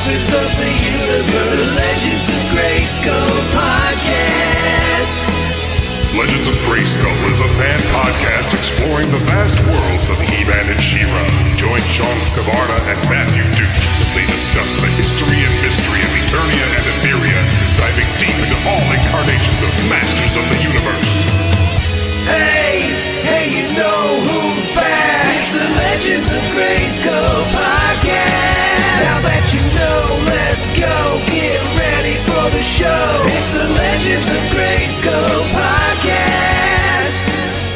masters of the universe, the Legends of Grayskull podcast. Legends of Grayskull is a fan podcast exploring the vast worlds of He-Man and She-Ra. Join Sean Scavarna and Matthew Duke as they discuss the history and mystery of Eternia and Etheria, diving deep into all incarnations of Masters of the Universe. Hey, you know who's back? It's the Legends of Grayskull podcast. Now that you know, let's go. Get ready for the show. It's the Legends of Grayskull podcast.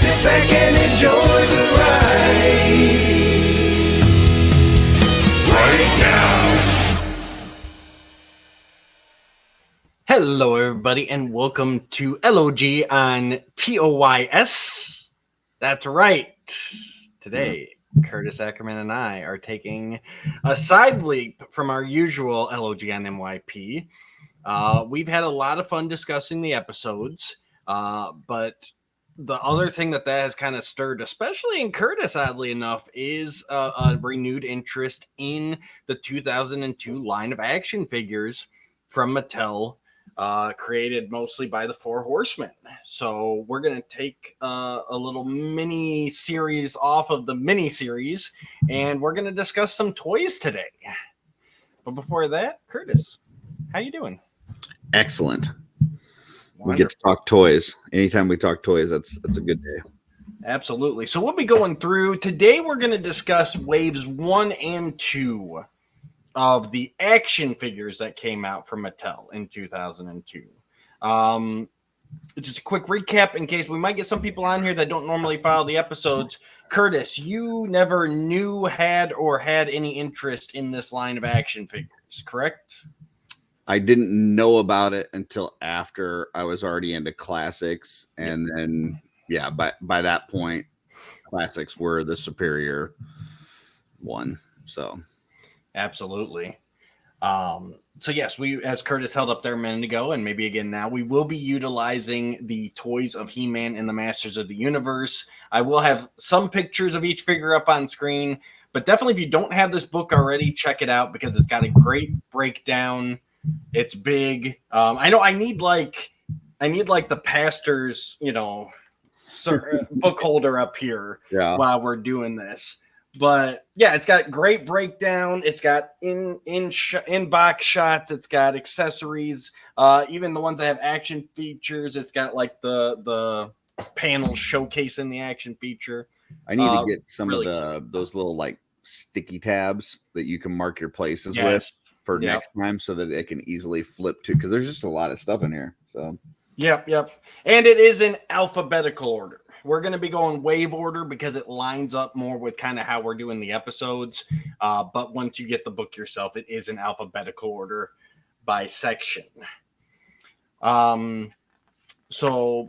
Sit back and enjoy the ride. Right now. Hello, everybody, and welcome to L.O.G on TOYS. That's right. Today, Curtis Ackerman and I are taking a side leap from our usual L.O.G on MYP. We've had a lot of fun discussing the episodes, but the other thing that has kind of stirred, especially in Curtis, oddly enough, is a renewed interest in the 2002 line of action figures from Mattel, created mostly by the Four Horsemen. So we're going to take a little mini series off of the mini series, and we're going to discuss some toys today. But before that, Curtis, how you doing? Excellent. Wonderful. We get to talk toys. Anytime we talk toys, that's a good day. Absolutely. So we'll be going through today. We're going to discuss waves 1 and 2 of the action figures that came out from Mattel in 2002. Just a quick recap in case we might get some people on here that don't normally follow the episodes. Curtis, you never knew, had any interest in this line of action figures, correct? I didn't know about it until after I was already into classics. And then, by that point, classics were the superior one. So, absolutely. So yes, we, as Curtis held up there a minute ago, and maybe again now, we will be utilizing the toys of He-Man and the Masters of the Universe. I will have some pictures of each figure up on screen, but definitely if you don't have this book already, check it out because it's got a great breakdown. It's big. I know I need like the pastor's, book holder up here while we're doing this. But yeah, it's got great breakdown. It's got in box shots. It's got accessories. Even the ones that have action features. It's got like the panels showcasing the action feature. I need to get some really of those little like sticky tabs that you can mark your places with for next time, so that it can easily flip to, because there's just a lot of stuff in here. So yep, and it is in alphabetical order. We're going to be going wave order because it lines up more with kind of how we're doing the episodes. But once you get the book yourself, it is in alphabetical order by section. So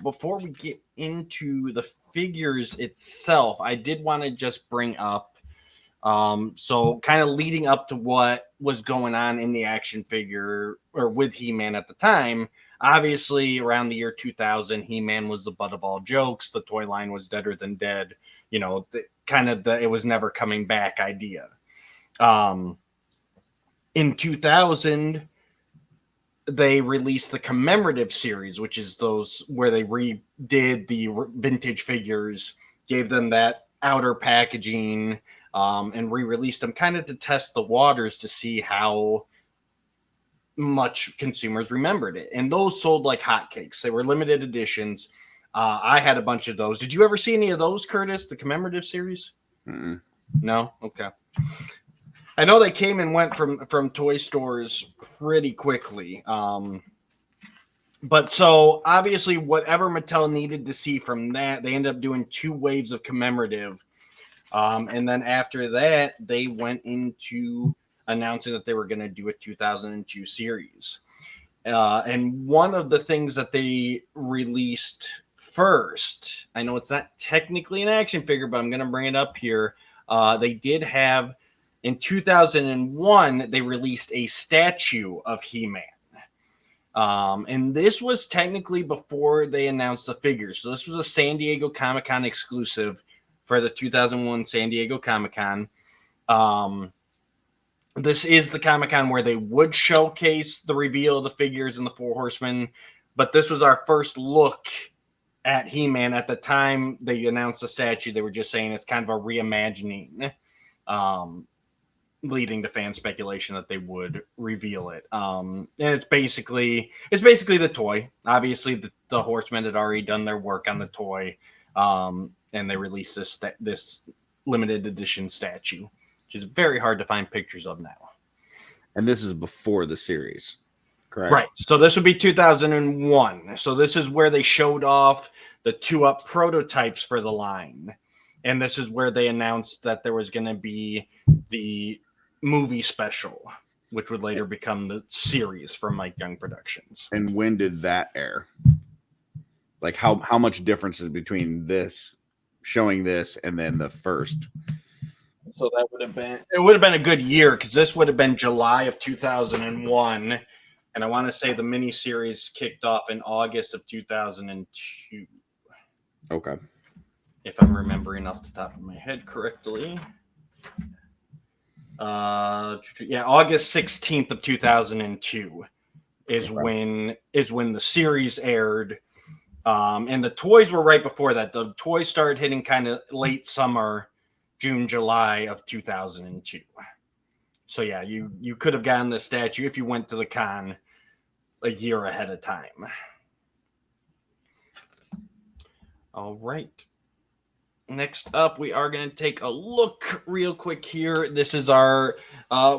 before we get into the figures itself, I did want to just bring up, so kind of leading up to what was going on in the action figure or with He-Man at the time. Obviously, around the year 2000, He-Man was the butt of all jokes. The toy line was deader than dead. It was never coming back idea. In 2000, they released the commemorative series, which is those where they redid the vintage figures, gave them that outer packaging, and re-released them kind of to test the waters to see how much consumers remembered it. And those sold like hotcakes. They were limited editions. I had a bunch of those. Did you ever see any of those, Curtis, the commemorative series? Mm-mm. No? Okay. I know they came and went from toy stores pretty quickly. But so obviously whatever Mattel needed to see from that, they ended up doing 2 waves of commemorative. And then after that, they went into announcing that they were going to do a 2002 series. And one of the things that they released first, I know it's not technically an action figure, but I'm going to bring it up here. They did have, in 2001, they released a statue of He-Man. And this was technically before they announced the figures. So this was a San Diego Comic-Con exclusive for the 2001 San Diego Comic-Con. this is the Comic-Con where they would showcase the reveal of the figures and the Four Horsemen, but this was our first look at He-Man. At the time they announced the statue, they were just saying it's kind of a reimagining, leading to fan speculation that they would reveal it. And it's basically the toy. Obviously, the Horsemen had already done their work on the toy, and they released this limited edition statue, which is very hard to find pictures of now. And this is before the series, correct? Right. So this would be 2001. So this is where they showed off the 2-up prototypes for the line. And this is where they announced that there was going to be the movie special, which would later become the series from Mike Young Productions. And when did that air? Like how much difference is between this showing this and then the first? So that would have been a good year, because this would have been July of 2001, and I want to say the miniseries kicked off in August of 2002. Okay. If I'm remembering off the top of my head correctly. August 16th of 2002 is when the series aired. And the toys were right before that. The toys started hitting kind of late summer, June, July of 2002. So yeah, you could have gotten the statue if you went to the con a year ahead of time. All right. Next up, we are going to take a look real quick here. This is our,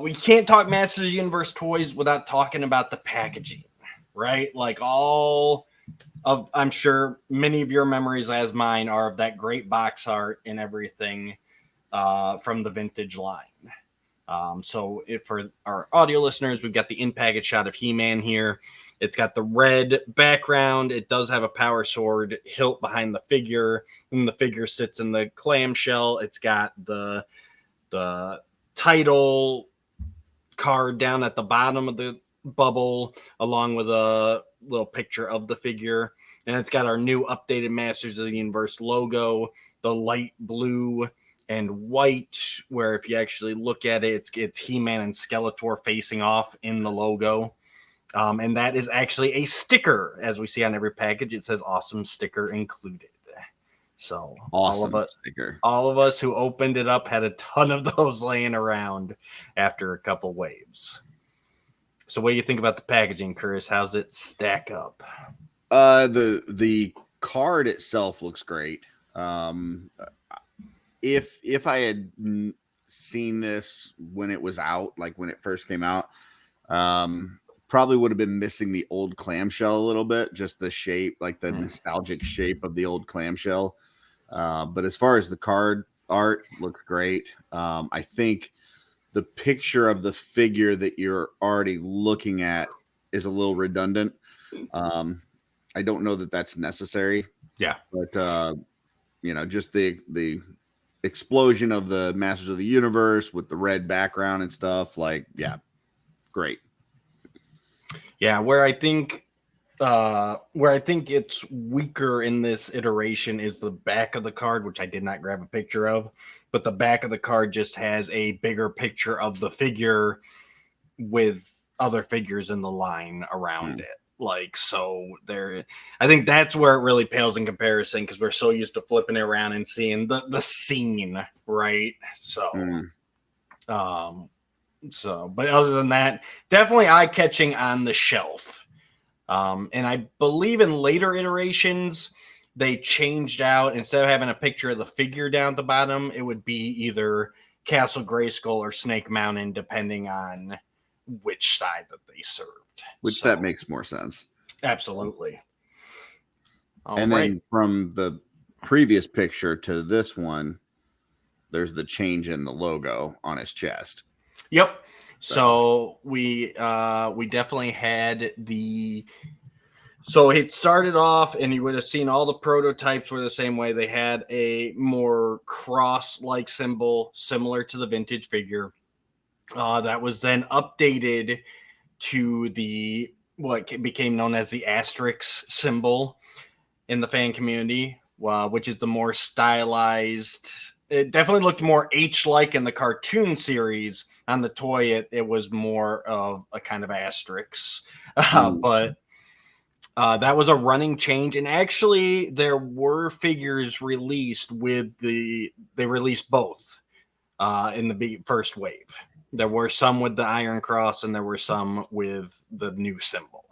we can't talk Masters of the Universe toys without talking about the packaging, right? Like I'm sure many of your memories, as mine, are of that great box art and everything from the vintage line. So for our audio listeners, we've got the in-package shot of He-Man here. It's got the red background. It does have a power sword hilt behind the figure, and the figure sits in the clamshell. It's got the title card down at the bottom of the bubble, along with a little picture of the figure. And it's got our new updated Masters of the Universe logo, the light blue and white, where if you actually look at it, it's He-Man and Skeletor facing off in the logo. And that is actually a sticker, as we see on every package. It says "Awesome Sticker Included." So awesome all of us who opened it up had a ton of those laying around after a couple waves. So what do you think about the packaging, Chris? How's it stack up? The card itself looks great. If I had seen this when it was out, like when it first came out, probably would have been missing the old clamshell a little bit, just the shape, like the nostalgic shape of the old clamshell. But as far as the card art, looks great. I think the picture of the figure that you're already looking at is a little redundant. I don't know that that's necessary. Yeah. But, just the explosion of the Masters of the Universe with the red background and stuff, like, yeah, great. Yeah, where I think it's weaker in this iteration is the back of the card, which I did not grab a picture of, but the back of the card just has a bigger picture of the figure with other figures in the line around it. Like, so there, I think that's where it really pales in comparison, because we're so used to flipping it around and seeing the scene, right? So, but other than that, definitely eye-catching on the shelf. And I believe in later iterations, they changed out, instead of having a picture of the figure down at the bottom, it would be either Castle Grayskull or Snake Mountain, depending on which side that they served. That makes more sense. Absolutely. Then from the previous picture to this one, there's the change in the logo on his chest. Yep. So we definitely had so it started off, and you would have seen all the prototypes were the same way. They had a more cross-like symbol similar to the vintage figure. That was then updated to what became known as the asterisk symbol in the fan community, which is the more stylized it definitely looked more H-like in the cartoon series. On the toy, it was more of a kind of asterisk. But that was a running change. And actually, there were figures released they released both in the first wave. There were some with the Iron Cross, and there were some with the new symbol.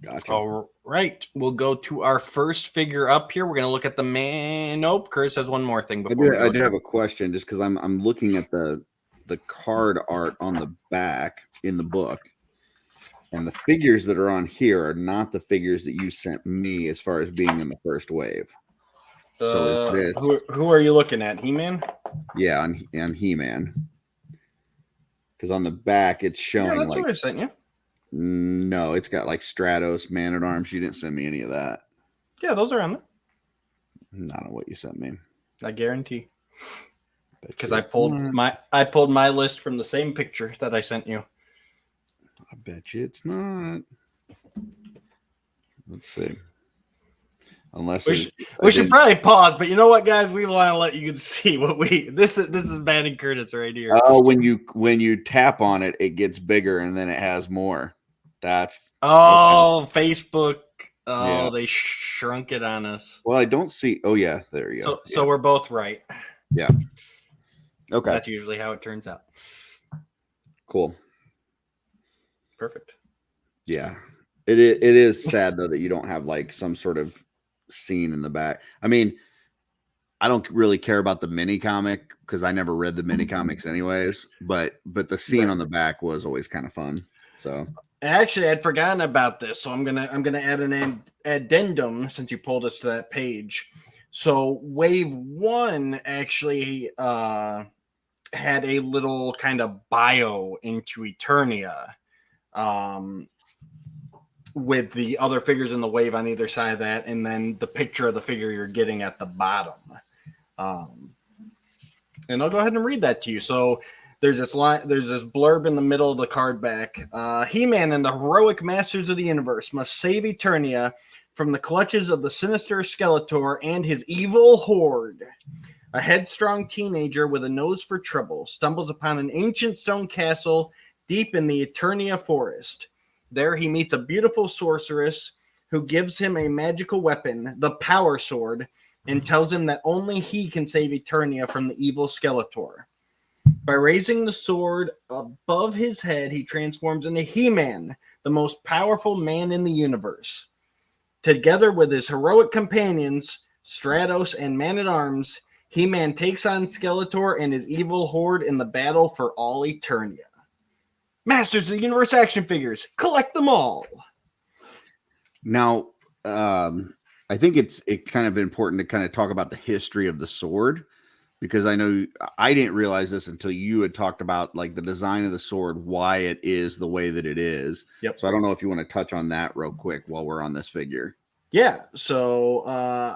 Gotcha. All right, we'll go to our first figure up here. We're going to look at the man. Nope, Curtis has one more thing before I do have a question, just because I'm looking at the card art on the back in the book, and the figures that are on here are not the figures that you sent me as far as being in the first wave. So is this who are you looking at? He-Man? Yeah, on He-Man. Because on the back it's showing Yeah, that's what I sent you. No, it's got like Stratos, Man-at-Arms. You didn't send me any of that. Yeah, those are on there. Not on what you sent me. I guarantee. Because I pulled my list from the same picture that I sent you. I bet you it's not. Let's see. Unless we should probably pause, but you know what, guys? We want to let you see what this is Banning Curtis right here. Oh, when you tap on it, it gets bigger and then it has more. That's okay. Facebook. Oh, yeah. They shrunk it on us. Well, I don't see. Oh yeah, there you go. So we're both right. Yeah. Okay. That's usually how it turns out. Cool. Perfect. Yeah. It is sad though that you don't have like some sort of scene in the back. I mean, I don't really care about the mini comic because I never read the mini comics anyways, but the scene on the back was always kind of fun. So actually, I'd forgotten about this, so I'm gonna add an addendum since you pulled us to that page. So Wave 1 actually had a little kind of bio into Eternia. With the other figures in the wave on either side of that, and then the picture of the figure you're getting at the bottom. And I'll go ahead and read that to you. So there's this blurb in the middle of the card back. He-Man and the heroic masters of the universe must save Eternia from the clutches of the sinister Skeletor and his evil horde. A headstrong teenager with a nose for trouble stumbles upon an ancient stone castle deep in the Eternia forest. There he meets a beautiful sorceress who gives him a magical weapon, the Power Sword, and tells him that only he can save Eternia from the evil Skeletor. By raising the sword above his head, he transforms into He-Man, the most powerful man in the universe. Together with his heroic companions, Stratos and Man-at-Arms, He-Man takes on Skeletor and his evil horde in the battle for all Eternia. Masters of the Universe action figures. Collect them all. Now, I think it's kind of important to kind of talk about the history of the sword, because I know I didn't realize this until you had talked about like the design of the sword, why it is the way that it is. Yep. So I don't know if you want to touch on that real quick while we're on this figure. Yeah. So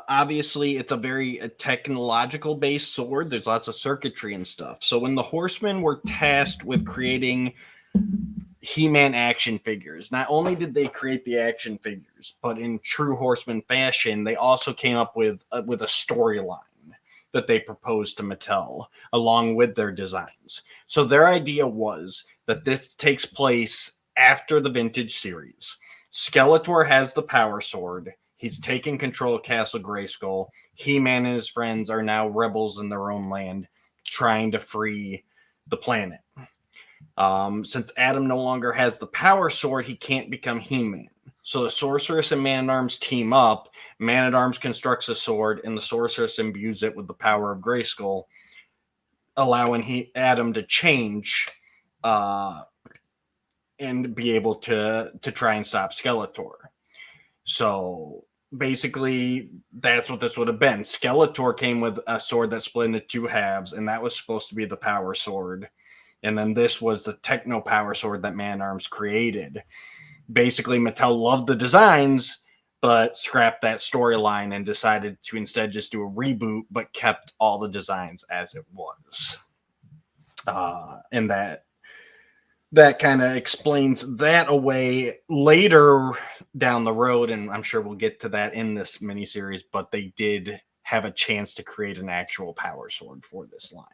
obviously it's a very technological based sword. There's lots of circuitry and stuff. So when the Horsemen were tasked with creating He-Man action figures, not only did they create the action figures, but in true Horseman fashion, they also came up with a storyline that they proposed to Mattel along with their designs. So their idea was that this takes place after the vintage series. Skeletor has the Power Sword. He's taken control of Castle Grayskull. He-Man and his friends are now rebels in their own land, trying to free the planet. Since Adam no longer has the Power Sword, he can't become He-Man. So the Sorceress and Man-at-Arms team up. Man-at-Arms constructs a sword, and the Sorceress imbues it with the power of Grayskull, allowing Adam to change and be able to try and stop Skeletor. So basically, that's what this would have been. Skeletor came with a sword that split into two halves, and that was supposed to be the Power Sword. And then this was the Techno Power Sword that Man-at-Arms created. Basically, Mattel loved the designs, but scrapped that storyline and decided to instead just do a reboot, but kept all the designs as it was. And that kind of explains that away later down the road, and I'm sure we'll get to that in this miniseries, but they did have a chance to create an actual power sword for this line.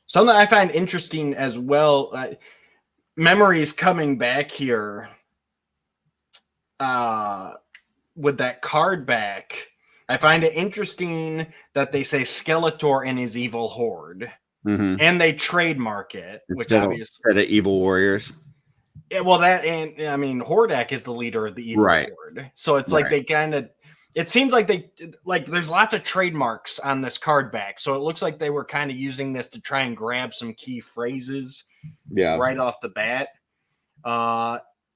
Something I find interesting as well, memories coming back here with that card back. I find it interesting that they say Skeletor and his evil horde, and they trademark it, which obviously instead of evil warriors. Yeah, well, that and I mean, Hordak is the leader of the evil horde, so it's like they kind of. It seems like there's lots of trademarks on this card back, so it looks like they were kind of using this to try and grab some key phrases, right off the bat.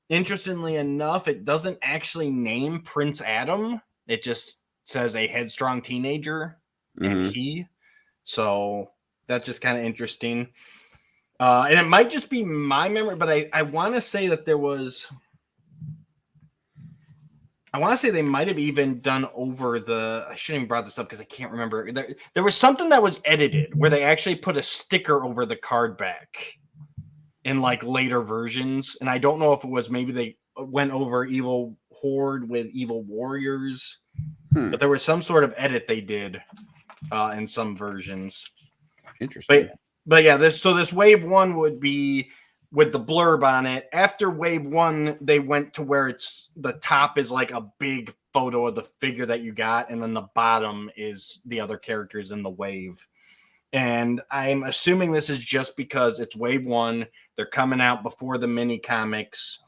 Interestingly enough, it doesn't actually name Prince Adam. It just says a headstrong teenager and he. So that's just kind of interesting. And it might just be my memory, but I want to say that there was. I want to say they might have even done over the. I shouldn't even brought this up because I can't remember. There was something that was edited where they actually put a sticker over the card back in like later versions, and I don't know if it was maybe they went over Evil Horde with Evil Warriors, but there was some sort of edit they did in some versions. Interesting. But yeah, this wave one would be with the blurb on it. After wave one, they went to where it's the top is like a big photo of the figure that you got, and then the bottom is the other characters in the wave. And I'm assuming this is just because it's wave one. They're coming out before the mini comics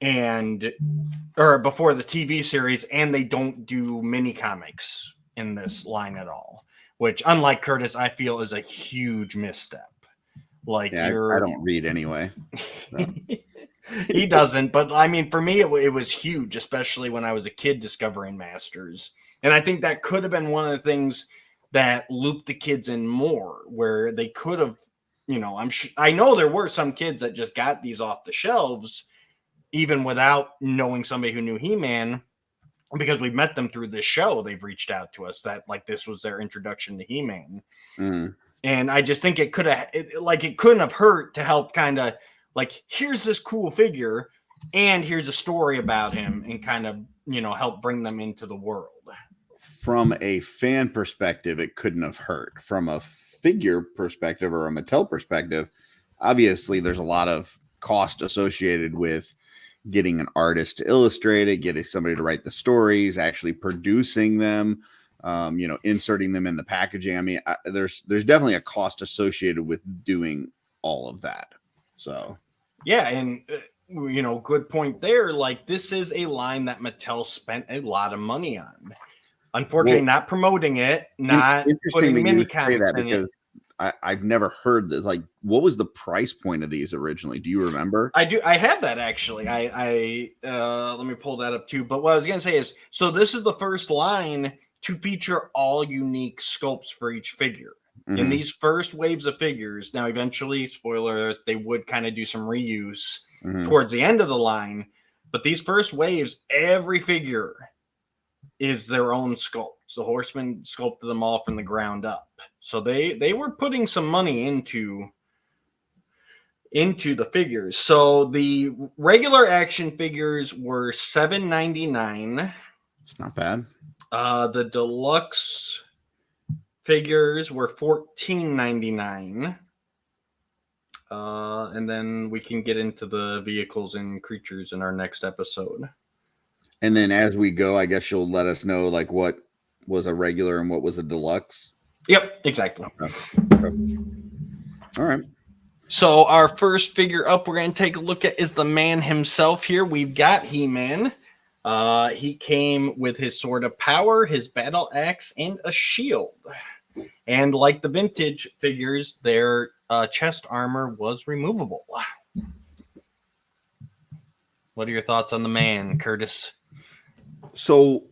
or before the TV series, and they don't do mini comics in this line at all, which, unlike Curtis, I feel is a huge misstep. Like, I don't read anyway. So. He doesn't, but I mean, for me, it was huge, especially when I was a kid discovering Masters. And I think that could have been one of the things that looped the kids in more, where they could have, I know there were some kids that just got these off the shelves, even without knowing somebody who knew He-Man, because we met them through this show. They've reached out to us that like this was their introduction to He-Man. And I just think it couldn't have hurt to help kind of like, here's this cool figure and here's a story about him and kind of, help bring them into the world. From a fan perspective, it couldn't have hurt. From a figure perspective or a Mattel perspective, obviously there's a lot of cost associated with getting an artist to illustrate it, getting somebody to write the stories, actually producing them, inserting them in the packaging. I mean, there's definitely a cost associated with doing all of that. So, yeah. And, good point there. Like, this is a line that Mattel spent a lot of money on. Unfortunately, not promoting it, not putting mini comics in it. I've never heard this. Like, what was the price point of these originally? Do you remember? I do. I have that actually. I let me pull that up too. But what I was going to say is, so this is the first line to feature all unique sculpts for each figure. In these first waves of figures, now eventually, spoiler alert, they would kind of do some reuse towards the end of the line. But these first waves, every figure is their own sculpt. The Horsemen sculpted them all from the ground up. So they were putting some money into the figures. So the regular action figures were $7.99. It's not bad. The deluxe figures were $14.99. And then we can get into the vehicles and creatures in our next episode. And then as we go, I guess you'll let us know like what was a regular and what was a deluxe. Yep, exactly. Okay. All right. So our first figure up we're going to take a look at is the man himself here. We've got He-Man. He came with his sword of power, his battle axe, and a shield. And like the vintage figures, their chest armor was removable. What are your thoughts on the man, Curtis? So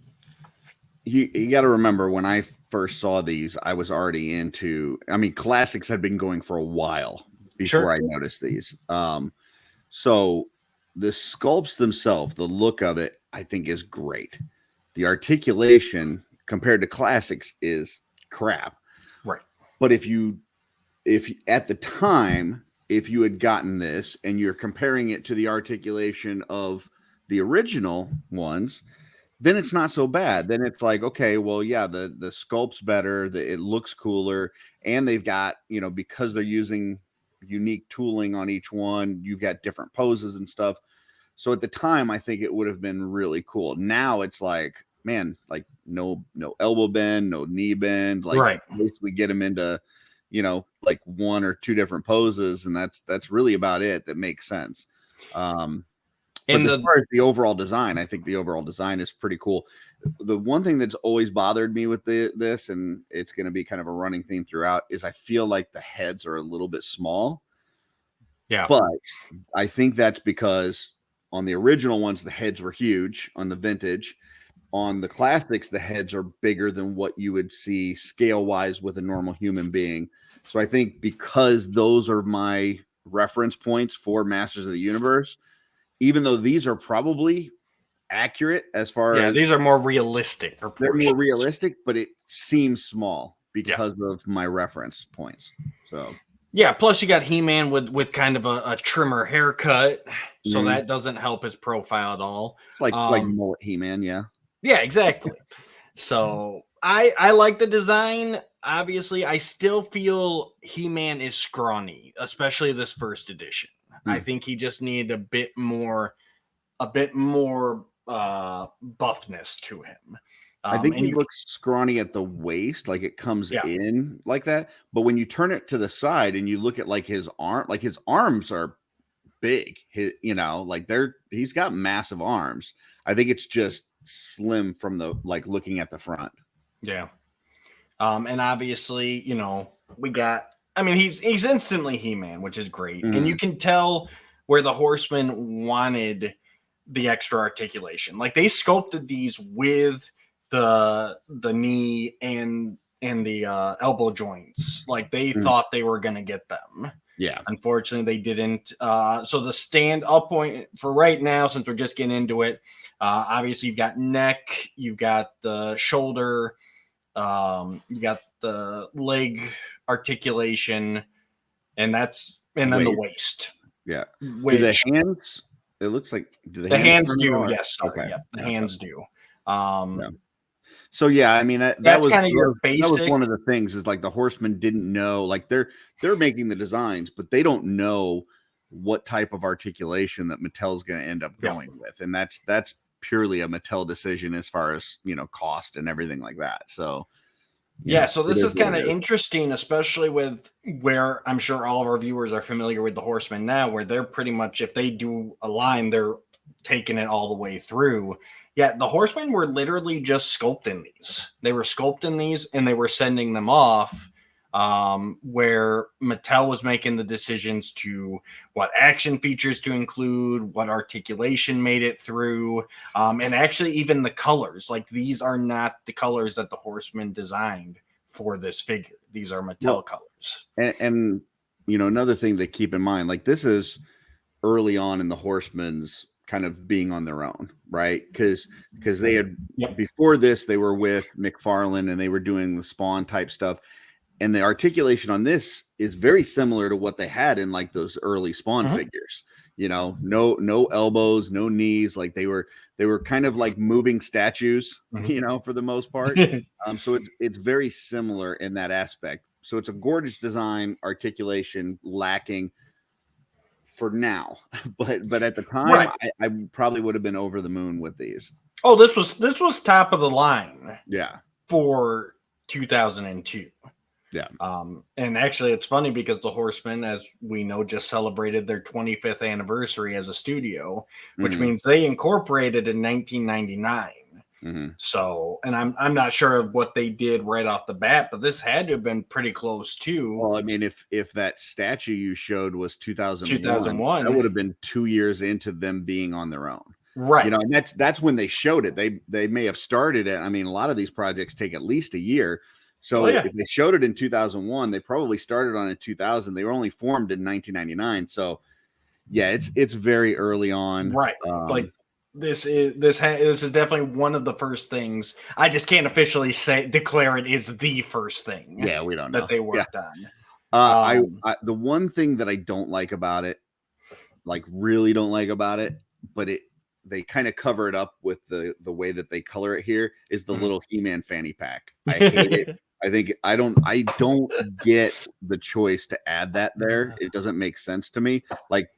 you got to remember, when I first saw these, I was already into, classics had been going for a while before I noticed these. So the sculpts themselves, the look of it, I think is great. The articulation compared to classics is crap. Right. But if at the time, if you had gotten this and you're comparing it to the articulation of the original ones, then it's not so bad. Then it's like, okay, well, yeah, the sculpt's better, it looks cooler, and they've got, because they're using unique tooling on each one, you've got different poses and stuff. So at the time, I think it would have been really cool. Now it's like, man, like no elbow bend, no knee bend, like Right. basically get them into, like one or two different poses, and that's really about it. That makes sense. But as far as the overall design, I think the overall design is pretty cool. The one thing that's always bothered me with this, and it's going to be kind of a running theme throughout, is I feel like the heads are a little bit small. Yeah. But I think that's because on the original ones, the heads were huge. On the vintage, on the classics, the heads are bigger than what you would see scale-wise with a normal human being. So I think because those are my reference points for Masters of the Universe, even though these are probably accurate as far as these are more realistic proportions. They're more realistic, but it seems small because of my reference points. So yeah, plus you got He-Man with kind of a trimmer haircut, so that doesn't help his profile at all. It's like mullet He-Man, yeah. Yeah, exactly. So I like the design. Obviously, I still feel He-Man is scrawny, especially this first edition. I think he just needed a bit more buffness to him. I think he looks scrawny at the waist, like it comes in like that. But when you turn it to the side and you look at like his arms are big. He's got massive arms. I think it's just slim from the looking at the front. Yeah. And obviously, we got. I mean, he's instantly He-Man, which is great, and you can tell where the Horsemen wanted the extra articulation. Like they sculpted these with the knee and the elbow joints. Like they thought they were gonna get them. Yeah. Unfortunately, they didn't. So the stand-up point for right now, since we're just getting into it, obviously you've got neck, you've got the shoulder, you got the leg articulation, and then the waist. Yeah. Which, do the hands? It looks like the hands do. Yes. Sorry. Okay. Yeah. The hands do. So yeah, I mean that was kind of your basic. That was one of the things is like the Horsemen didn't know, like they're making the designs, but they don't know what type of articulation that Mattel's going to end up going with, and that's purely a Mattel decision as far as cost and everything like that. So so this is kind of interesting, especially with where I'm sure all of our viewers are familiar with the Horsemen now, where they're pretty much, if they do a line, they're taking it all the way through. Yeah, the Horsemen were literally just sculpting these. They were sculpting these and they were sending them off, where Mattel was making the decisions to what action features to include, what articulation made it through, and actually even the colors. Like these are not the colors that the Horsemen designed for this figure. These are Mattel colors. And another thing to keep in mind, like this is early on in the Horsemen's kind of being on their own, right? Because they had before this, they were with McFarlane and they were doing the Spawn type stuff. And the articulation on this is very similar to what they had in like those early Spawn figures. No elbows, no knees. Like they were kind of like moving statues, for the most part. So it's very similar in that aspect. So it's a gorgeous design, articulation lacking for now, but at the time, I probably would have been over the moon with these. Oh, this was top of the line. Yeah, for 2002. Yeah. And actually, it's funny because the Horsemen, as we know, just celebrated their 25th anniversary as a studio, which means they incorporated in 1999. So, and I'm not sure of what they did right off the bat, but this had to have been pretty close too. Well, I mean, if that statue you showed was 2001, that would have been 2 years into them being on their own. Right. And that's when they showed it. They may have started it. I mean, a lot of these projects take at least a year. So if they showed it in 2001, they probably started on in 2000. They were only formed in 1999. So yeah, it's very early on. Right. Like this is definitely one of the first things. I just can't officially declare it is the first thing. Yeah, we don't know that they worked on. The one thing that I don't like about it, like really don't like about it, but they kind of cover it up with the way that they color it here is the little He-Man fanny pack. I hate it. I don't get the choice to add that there. It doesn't make sense to me. Like,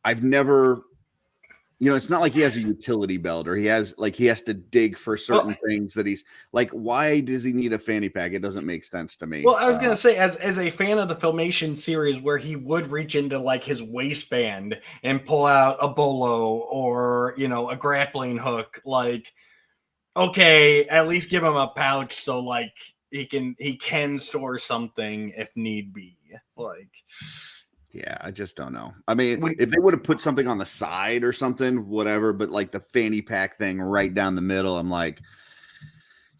I've never, it's not like he has a utility belt or he has to dig for certain things that he's like, why does he need a fanny pack? It doesn't make sense to me. Well, I was going to say, as a fan of the Filmation series where he would reach into like his waistband and pull out a bolo or, a grappling hook, like, okay, at least give him a pouch so like he can store something if need be. Like, yeah, I just don't know. I mean, if they would have put something on the side or something, whatever, but like the fanny pack thing right down the middle, I'm like,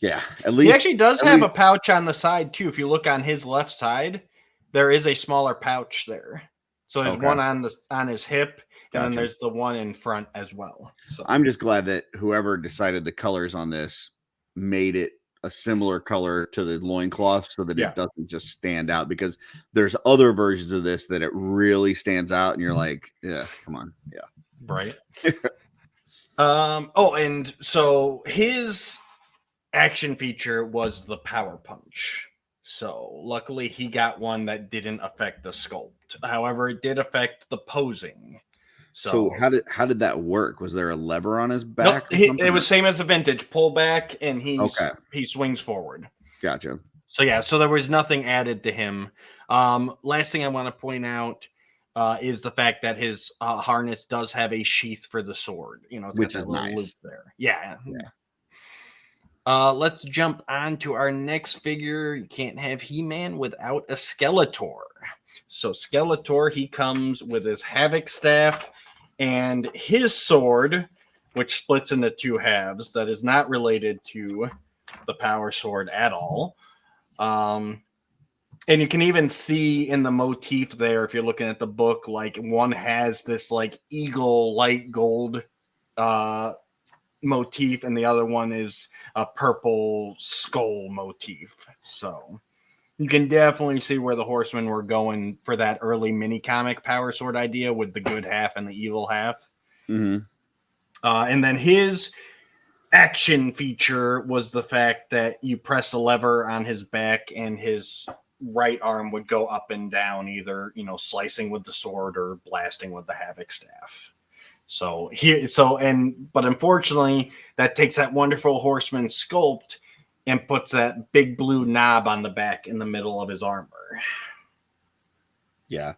yeah, at least he actually does have a pouch on the side too. If you look on his left side, there is a smaller pouch there. So there's one on his hip, and then there's the one in front as well. So I'm just glad that whoever decided the colors on this made it a similar color to the loincloth so that it doesn't just stand out, because there's other versions of this that it really stands out and you're like, yeah, come on. Yeah. Right. And so his action feature was the power punch. So luckily he got one that didn't affect the sculpt. However, it did affect the posing. So how did that work? Was there a lever on his back? No, it was same as the vintage, pull back, and he swings forward. Gotcha. So there was nothing added to him. Last thing I want to point out is the fact that his harness does have a sheath for the sword. It's which got is that little nice. loop there. Yeah. Let's jump on to our next figure. You can't have He-Man without a Skeletor. So Skeletor, he comes with his Havoc staff and his sword, which splits into two halves. That is not related to the power sword at all. And you can even see in the motif there, if you're looking at the book, like one has this like eagle light gold motif, and the other one is a purple skull motif. So you can definitely see where the Horsemen were going for that early mini comic power sword idea with the good half and the evil half. Mm-hmm. And then his action feature was the fact that you press a lever on his back and his right arm would go up and down, either, slicing with the sword or blasting with the Havoc staff. But unfortunately, that takes that wonderful Horseman sculpt and puts that big blue knob on the back in the middle of his armor. Yeah.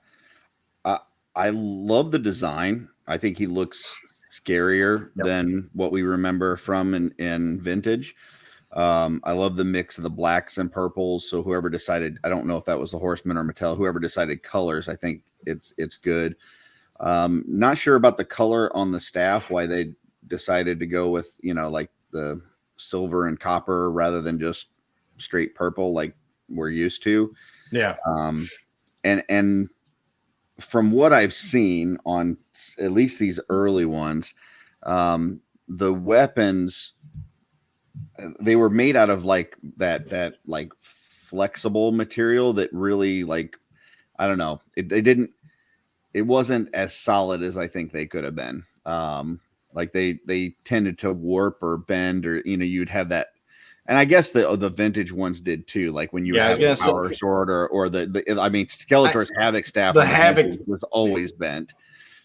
I love the design. I think he looks scarier than what we remember from in vintage. I love the mix of the blacks and purples. So whoever decided, I don't know if that was the Horseman or Mattel, whoever decided colors, I think it's good. Not sure about the color on the staff, why they decided to go with, like the silver and copper rather than just straight purple like we're used to. Yeah. And from what I've seen on at least these early ones, the weapons, they were made out of like that like flexible material that really, like, I don't know, it wasn't as solid as I think they could have been. Like they tended to warp or bend, or you'd have that, and I guess the vintage ones did too. Like when you have a power sword or the Skeletor's Havoc staff, the Havoc was always bent.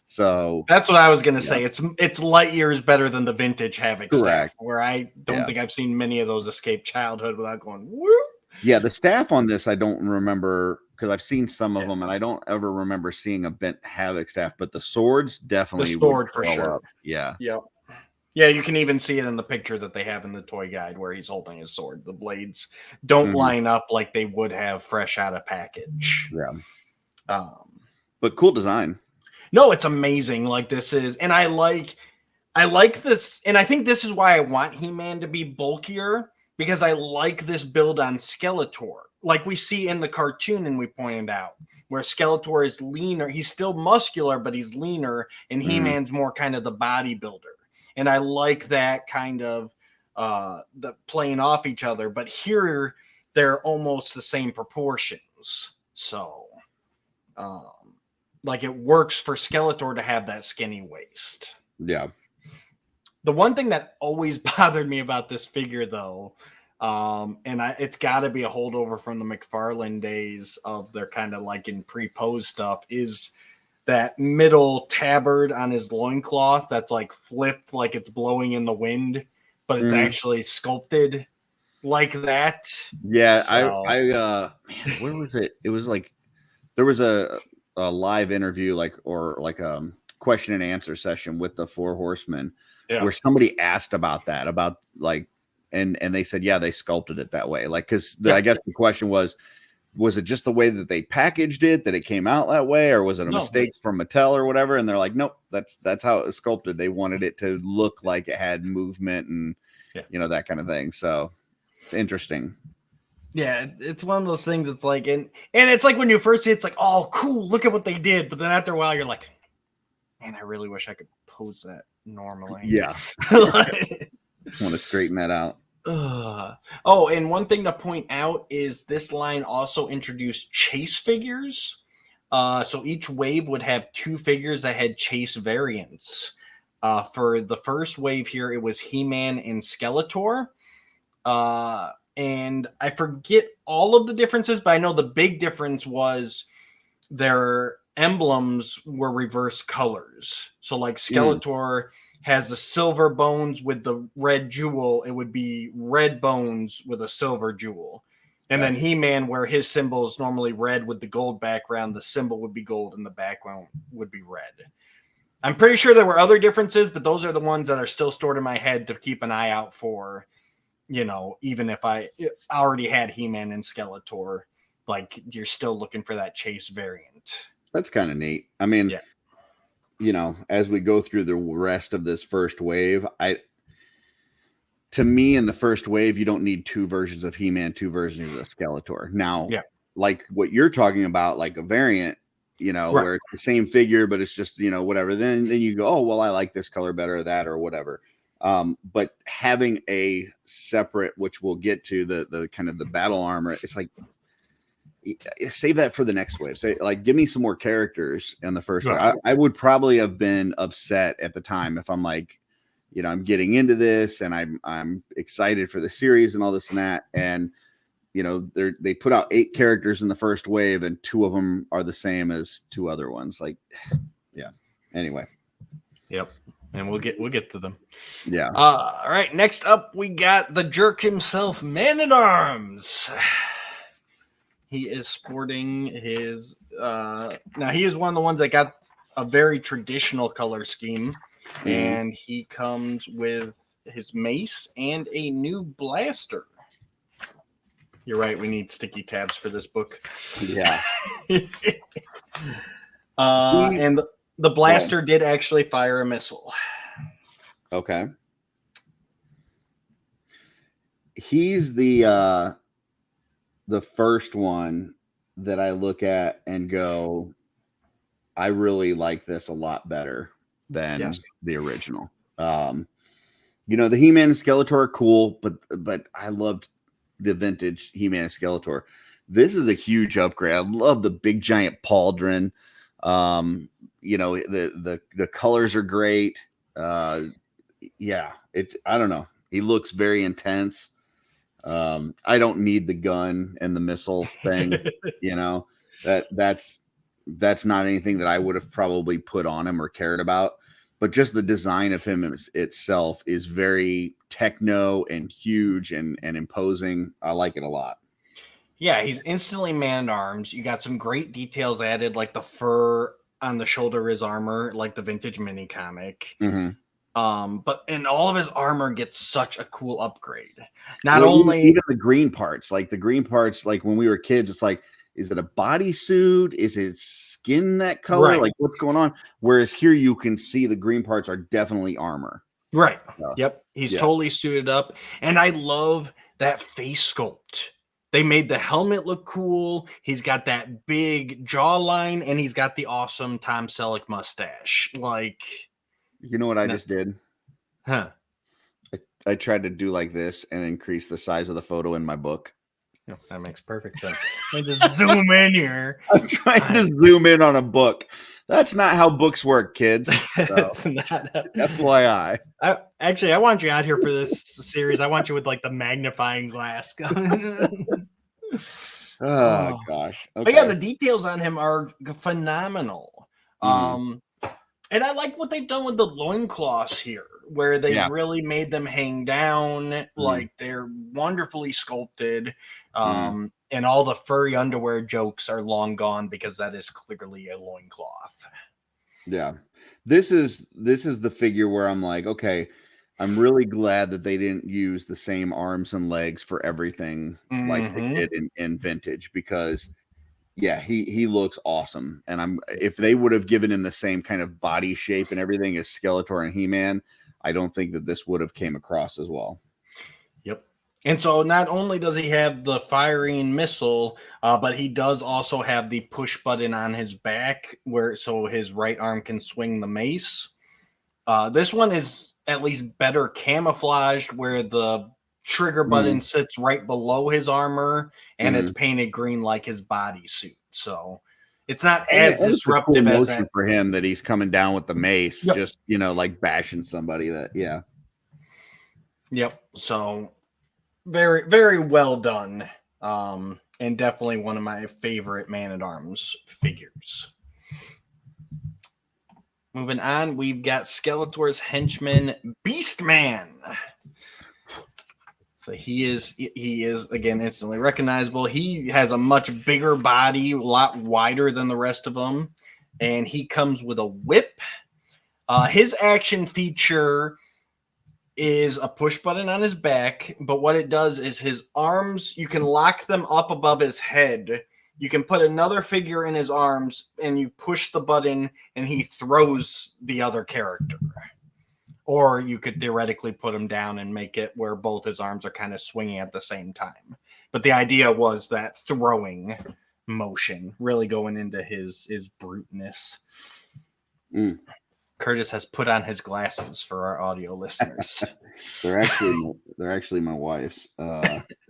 So that's what I was gonna say. It's light years better than the vintage Havoc Correct. staff, where I don't think I've seen many of those escape childhood without going whoop. Yeah, the staff on this I don't remember, because I've seen some of them and I don't ever remember seeing a bent Havoc staff, but the swords definitely. The sword for sure. Up. Yeah. Yep. Yeah, you can even see it in the picture that they have in the toy guide where he's holding his sword. The blades don't line up like they would have fresh out of package. Yeah. But cool design. No, it's amazing. Like this is, and I like this, and I think this is why I want He-Man to be bulkier, because I like this build on Skeletor. Like we see in the cartoon, and we pointed out, where Skeletor is leaner. He's still muscular, but he's leaner, and He-Man's more kind of the bodybuilder. And I like that kind of the playing off each other. But here, they're almost the same proportions. So, like it works for Skeletor to have that skinny waist. Yeah. The one thing that always bothered me about this figure, though, it's got to be a holdover from the McFarlane days of their kind of like in pre-pose stuff, is that middle tabard on his loincloth that's like flipped like it's blowing in the wind, but it's actually sculpted like that. Yeah, So, man, where was it? It was like there was a live interview, like question and answer session with the Four Horsemen, where somebody asked about that, about like, and they said, yeah, they sculpted it that way, like, because I guess the question was it just the way that they packaged it that it came out that way, or was it a mistake from Mattel or whatever? And they're like, nope, that's how it was sculpted. They wanted it to look like it had movement and that kind of thing. So it's interesting. Yeah, it's one of those things. It's like, and it's like when you first see it, it's like, oh, cool, look at what they did. But then after a while, you're like, man, I really wish I could pose that normally. Yeah, want to straighten that out. Oh, and one thing to point out is this line also introduced chase figures. So each wave would have 2 figures that had chase variants. For the first wave here, it was He-Man and Skeletor. And I forget all of the differences, but I know the big difference was their emblems were reverse colors. So like Skeletor has the silver bones with the red jewel. It would be red bones with a silver jewel. And then He-Man, where his symbol is normally red with the gold background, the symbol would be gold and the background would be red. I'm pretty sure there were other differences, but those are the ones that are still stored in my head to keep an eye out for, even if I already had He-Man and Skeletor, like you're still looking for that chase variant. That's kind of neat. I mean, as we go through the rest of this first wave, to me, in the first wave, you don't need 2 versions of He-Man, 2 versions of Skeletor. Now, like what you're talking about, like a variant, where it's the same figure, but it's just, whatever. Then you go, oh, well, I like this color better, or that, or whatever. But having a separate, which we'll get to, the kind of the battle armor, it's like, save that for the next wave. Say, like, give me some more characters in the first wave. I would probably have been upset at the time if I'm like, I'm getting into this and I'm excited for the series and all this and that, and they put out 8 characters in the first wave and 2 of them are the same as 2 other ones. Like, anyway. Yep. And we'll get to them. Yeah. All right. Next up, we got the jerk himself, Man-at-Arms. He is sporting his. Now he is one of the ones that got a very traditional color scheme, and he comes with his mace and a new blaster. You're right. We need sticky tabs for this book. Yeah. And the blaster did actually fire a missile. Okay. He's the first one that I look at and go, I really like this a lot better than the original. The He-Man and Skeletor are cool, but I loved the vintage He-Man and Skeletor. This is a huge upgrade. I love the big giant pauldron. The colors are great. I don't know. He looks very intense. I don't need the gun and the missile thing. That's not anything that I would have probably put on him or cared about. But just the design of him itself is very techno and huge and imposing. I like it a lot. Yeah, he's instantly Man-at-Arms. You got some great details added, like the fur on the shoulder of his armor, like the vintage mini comic. Mm-hmm. But all of his armor gets such a cool upgrade. Even the green parts, like when we were kids, it's like, is it a bodysuit? Is his skin that color? Right. Like, what's going on? Whereas here you can see the green parts are definitely armor. Right. Yep. He's totally suited up. And I love that face sculpt. They made the helmet look cool. He's got that big jawline, and he's got the awesome Tom Selleck mustache. Like, you know what I just did? Huh. I tried to do like this and increase the size of the photo in my book. Oh, that makes perfect sense. Let me just zoom in here. I'm trying to zoom in on a book. That's not how books work, kids. So, It's not FYI. I want you out here for this series. I want you with like the magnifying glass. Oh gosh. Okay. But yeah, the details on him are phenomenal. Mhm. And I like what they've done with the loincloths here, where they've really made them hang down. Like they're wonderfully sculpted. And all the furry underwear jokes are long gone because that is clearly a loincloth. Yeah. This is the figure where I'm like, okay, I'm really glad that they didn't use the same arms and legs for everything like they did in vintage, because yeah, he looks awesome. And if they would have given him the same kind of body shape and everything as Skeletor and He-Man, I don't think that this would have came across as well. Yep. And so not only does he have the firing missile, but he does also have the push button on his back so his right arm can swing the mace. This one is at least better camouflaged, where the trigger button sits right below his armor and it's painted green like his bodysuit. So it's not as disruptive it's a cool as motion that for him that he's coming down with the mace, just like bashing somebody. Yep. So very, very well done. And definitely one of my favorite Man-at-Arms figures. Moving on, we've got Skeletor's henchman, Beastman. So he is again instantly recognizable. He has a much bigger body, a lot wider than the rest of them, and he comes with a whip. His action feature is a push button on his back, but what it does is his arms, you can lock them up above his head. You can put another figure in his arms and you push the button and he throws the other character. Or you could theoretically put him down and make it where both his arms are kind of swinging at the same time. But the idea was that throwing motion, really going into his bruteness. Curtis has put on his glasses for our audio listeners. they're actually my wife's.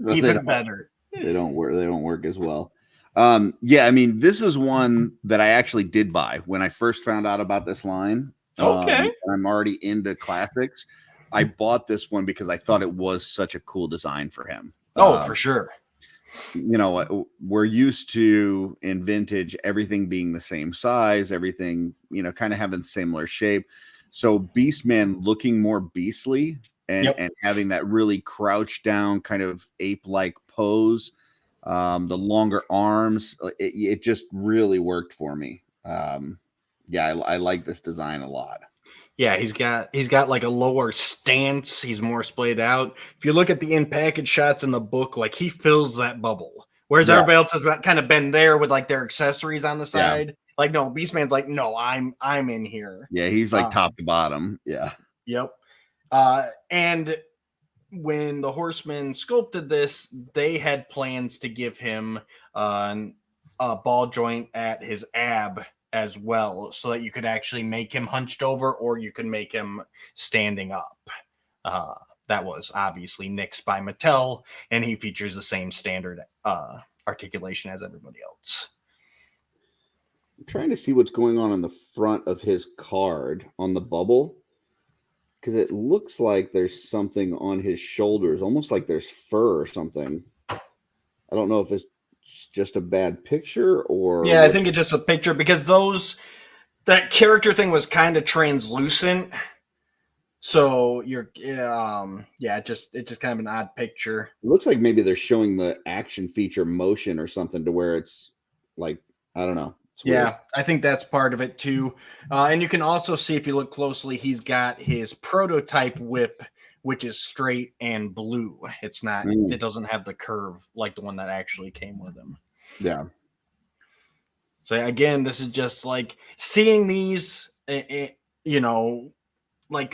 Even better. They don't work as well. Yeah, I mean, this is one that I actually did buy when I first found out about this line. Okay. I'm already into classics. I bought this one because I thought it was such a cool design for him. For sure. We're used to in vintage everything being the same size, everything kind of having similar shape. So Beastman looking more beastly and having that really crouched down kind of ape-like pose, the longer arms, it just really worked for me. I like this design a lot. Yeah, he's got like a lower stance. He's more splayed out. If you look at the in-package shots in the book, like he fills that bubble. Whereas everybody else has kind of been there with like their accessories on the side. Yeah. Like, no, Beastman's like, no, I'm in here. Yeah, he's like top to bottom. Yeah. Yep. And when the Horsemen sculpted this, they had plans to give him a ball joint at his ab as well, so that you could actually make him hunched over or you could make him standing up. That was obviously nixed by Mattel, and he features the same standard articulation as everybody else. I'm trying to see what's going on the front of his card on the bubble, because it looks like there's something on his shoulders, almost like there's fur or something. I don't know if it's just a bad picture or... Yeah, I think it's just a picture, because that character thing was kind of translucent. So it's just kind of an odd picture. It looks like maybe they're showing the action feature motion or something to where it's like, I don't know. Yeah, I think that's part of it too. And you can also see, if you look closely, he's got his prototype whip, which is straight and blue. It's not, it doesn't have the curve like the one that actually came with him. Yeah. So again, this is just like seeing these, like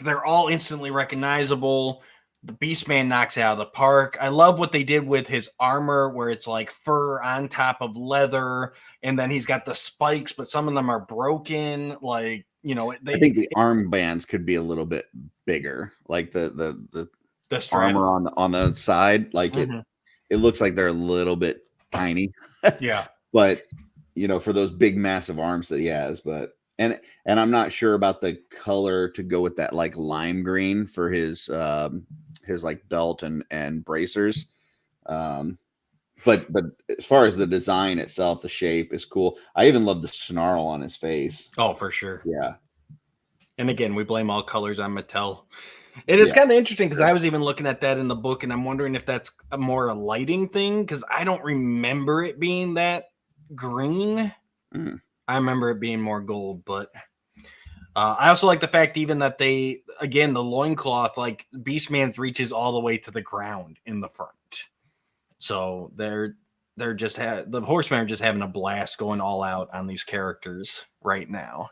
they're all instantly recognizable. The Beastman knocks it out of the park. I love what they did with his armor, where it's like fur on top of leather, and then he's got the spikes, but some of them are broken. Like, I think the arm bands could be a little bit bigger, like the armor on the side. Like it looks like they're a little bit tiny. Yeah, but for those big massive arms that he has. But And I'm not sure about the color to go with that like lime green for his like belt and bracers. But as far as the design itself, the shape is cool. I even love the snarl on his face. Oh, for sure. Yeah. And again, we blame all colors on Mattel. And it's kind of interesting because I was even looking at that in the book, and I'm wondering if that's a lighting thing, because I don't remember it being that green. I remember it being more gold, but I also like the fact even that the loincloth, like Beastman's reaches all the way to the ground in the front. So they're just the Horsemen are just having a blast going all out on these characters right now.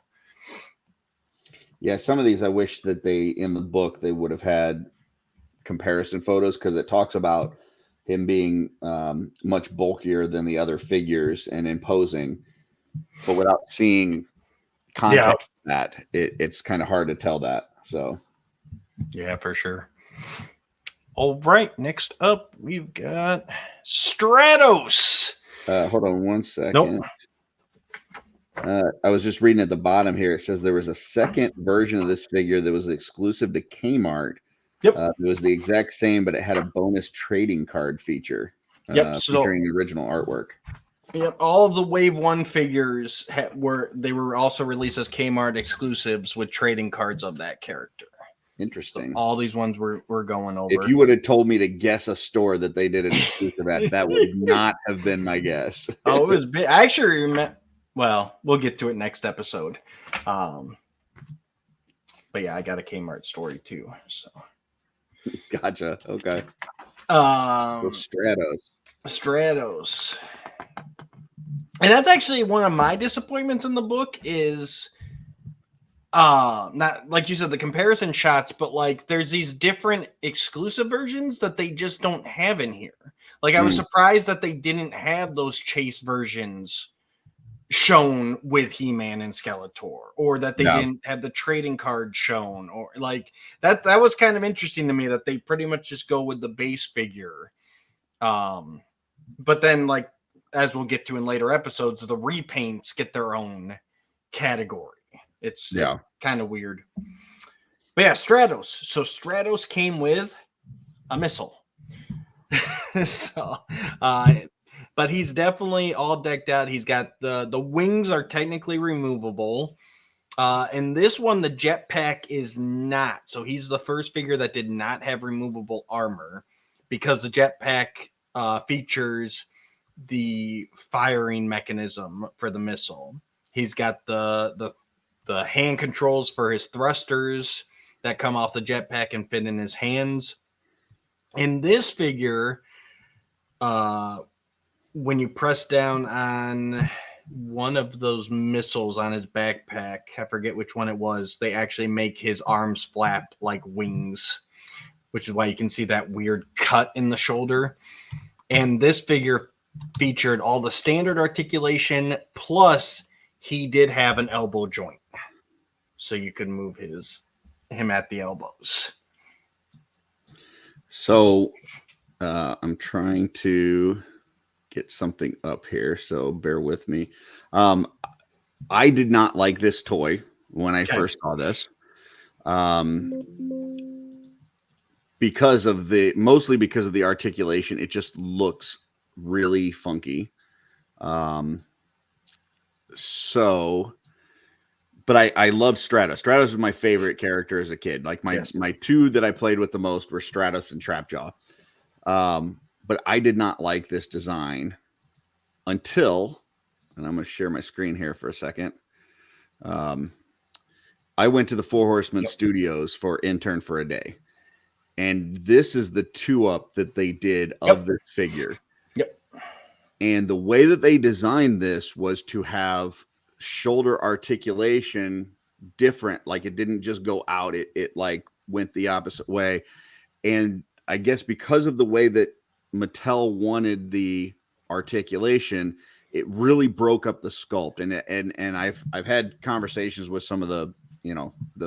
Yeah, some of these I wish that in the book they would have had comparison photos, because it talks about him being much bulkier than the other figures and imposing, but without seeing context of that, it's kind of hard to tell that. So yeah, for sure. All right, next up we've got Stratos. Hold on one second. Nope. I was just reading at the bottom here. It says there was a second version of this figure that was exclusive to Kmart. Yep. It was the exact same, but it had a bonus trading card feature. Featuring the original artwork. Yep. All of the Wave 1 figures were also released as Kmart exclusives with trading cards of that character. Interesting. So all these ones were going over. If you would have told me to guess a store that they did an exclusive at, that would not have been my guess. Oh, it was big. I actually remember. Well, we'll get to it next episode. But yeah, I got a Kmart story too. So gotcha. Okay. Stratos. And that's actually one of my disappointments in the book is not like you said, the comparison shots, but like there's these different exclusive versions that they just don't have in here. Like I was surprised that they didn't have those chase versions shown with He-Man and Skeletor, or that they didn't have the trading card shown, or like that was kind of interesting to me that they pretty much just go with the base figure. But then, like, as we'll get to in later episodes, the repaints get their own category. It's kind of weird. But yeah, Stratos. So Stratos came with a missile. But he's definitely all decked out. He's got the wings are technically removable. And this one, the jetpack is not. So he's the first figure that did not have removable armor, because the jetpack features the firing mechanism for the missile. He's got the hand controls for his thrusters that come off the jetpack and fit in his hands. In this figure, when you press down on one of those missiles on his backpack, I forget which one it was, they actually make his arms flap like wings, which is why you can see that weird cut in the shoulder. And this figure featured all the standard articulation, plus he did have an elbow joint, so you could move him at the elbows. So I'm trying to get something up here, so bear with me. I did not like this toy when I first saw this, mostly because of the articulation. It just looks really funky. But I loved Stratos. Stratos was my favorite character as a kid. Like my two that I played with the most were Stratos and Trapjaw. But I did not like this design until, and I'm going to share my screen here for a second. I went to the Four Horsemen Studios for Intern for a Day. And this is the 2-up that they did of this figure. Yep. And the way that they designed this was to have shoulder articulation different. Like it didn't just go out. It like went the opposite way. And I guess because of the way that Mattel wanted the articulation, it really broke up the sculpt. And I've had conversations with some of the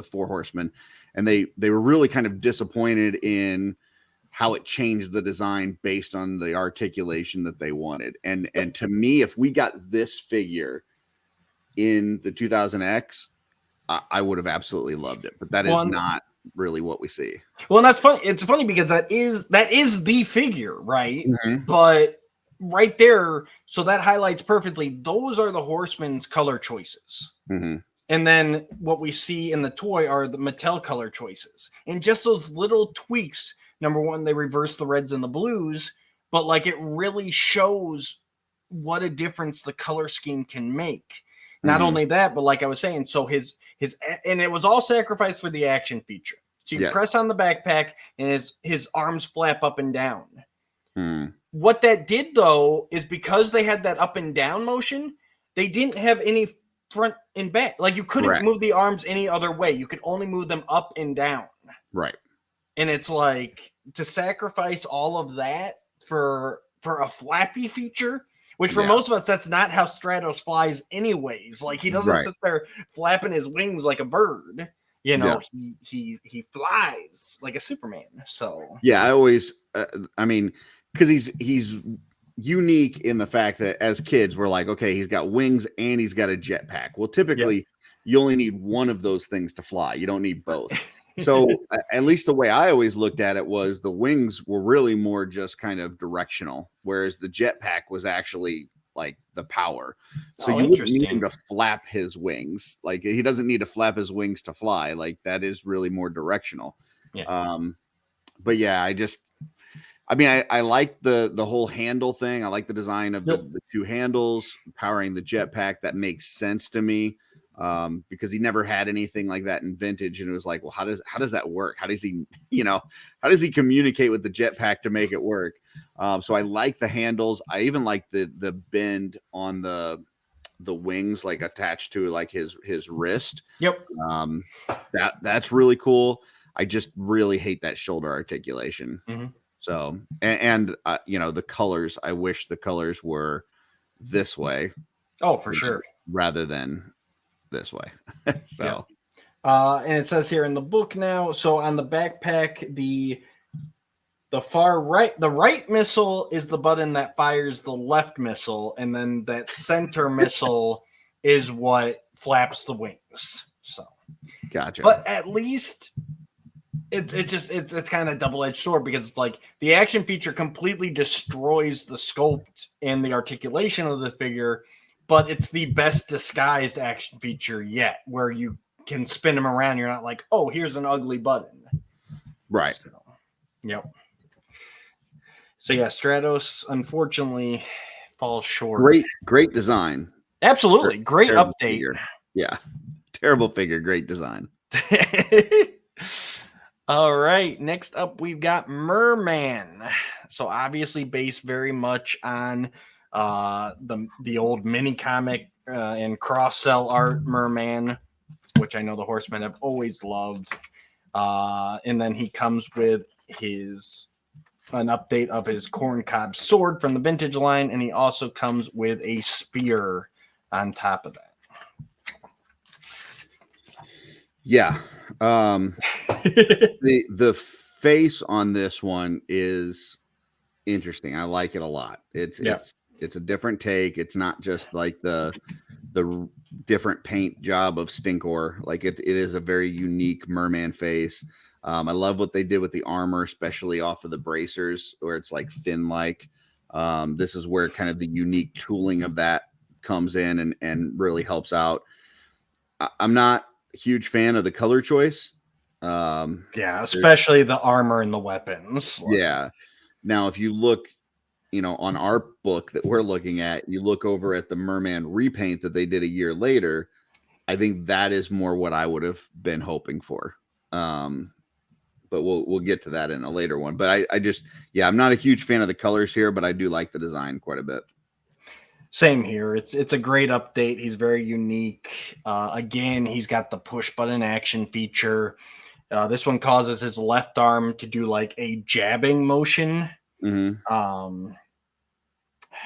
Four Horsemen, and they were really kind of disappointed in how it changed the design based on the articulation that they wanted. And to me, if we got this figure in the 2000X, I would have absolutely loved it. But that is not really what we see. Well, and that's funny. It's funny because that is the figure, right? Mm-hmm. But right there, so that highlights perfectly. Those are the Horseman's color choices. Mm-hmm. And then what we see in the toy are the Mattel color choices. And just those little tweaks. Number one, they reverse the reds and the blues, but like it really shows what a difference the color scheme can make. Not only that, but like I was saying, so his and it was all sacrificed for the action feature. So you press on the backpack and his arms flap up and down. What that did though is because they had that up and down motion, they didn't have any front and back. Like you couldn't move the arms any other way. You could only move them up and down. Right. And it's like to sacrifice all of that for a flappy feature, which for most of us, that's not how Stratos flies anyways. Like he doesn't sit there flapping his wings like a bird. You know, he flies like a Superman. So yeah, I always, I mean, because he's unique in the fact that as kids we're like, okay, he's got wings and he's got a jetpack. Well, typically you only need one of those things to fly. You don't need both. So at least the way I always looked at it was the wings were really more just kind of directional, whereas the jetpack was actually like the power. So you wouldn't need him to flap his wings. Like he doesn't need to flap his wings to fly. Like that is really more directional. But yeah, I like the whole handle thing. I like the design of the two handles powering the jetpack. That makes sense to me. Because he never had anything like that in vintage, and it was like, well, how does that work? How does he communicate with the jetpack to make it work? So I like the handles. I even like the bend on the wings, like attached to like his wrist. That's really cool. I just really hate that shoulder articulation. So and the colors. I wish the colors were this way. Oh, for sure. Rather than this way. And it says here in the book now, so on the backpack, the far right, the right missile is the button that fires the left missile, and then that center missile is what flaps the wings. So gotcha. But at least it's kind of a double-edged sword, because it's like the action feature completely destroys the sculpt and the articulation of the figure, but it's the best disguised action feature yet, where you can spin them around. You're not like, oh, here's an ugly button. Right. So, So yeah, Stratos unfortunately falls short. Great design. Absolutely. Great update. Figure. Yeah. Terrible figure. Great design. All right. Next up, we've got Merman. So obviously based very much on the old mini comic and cross-sell art Merman, which I know the Horsemen have always loved. And then he comes with an update of his corncob sword from the vintage line, and he also comes with a spear on top of that. Yeah. The face on this one is interesting. I like it a lot. It's a different take. It's not just like the different paint job of Stinkor. Like it is a very unique merman face. I love what they did with the armor, especially off of the bracers, where it's like fin-like. This is where kind of the unique tooling of that comes in and really helps out. I'm not a huge fan of the color choice. Especially the armor and the weapons. Now, if you look, on our book that we're looking at, you look over at the Merman repaint that they did a year later. I think that is more what I would have been hoping for. But we'll get to that in a later one. But I just, I'm not a huge fan of the colors here, but I do like the design quite a bit. Same here. It's a great update. He's very unique. Again, he's got the push button action feature. This one causes his left arm to do like a jabbing motion.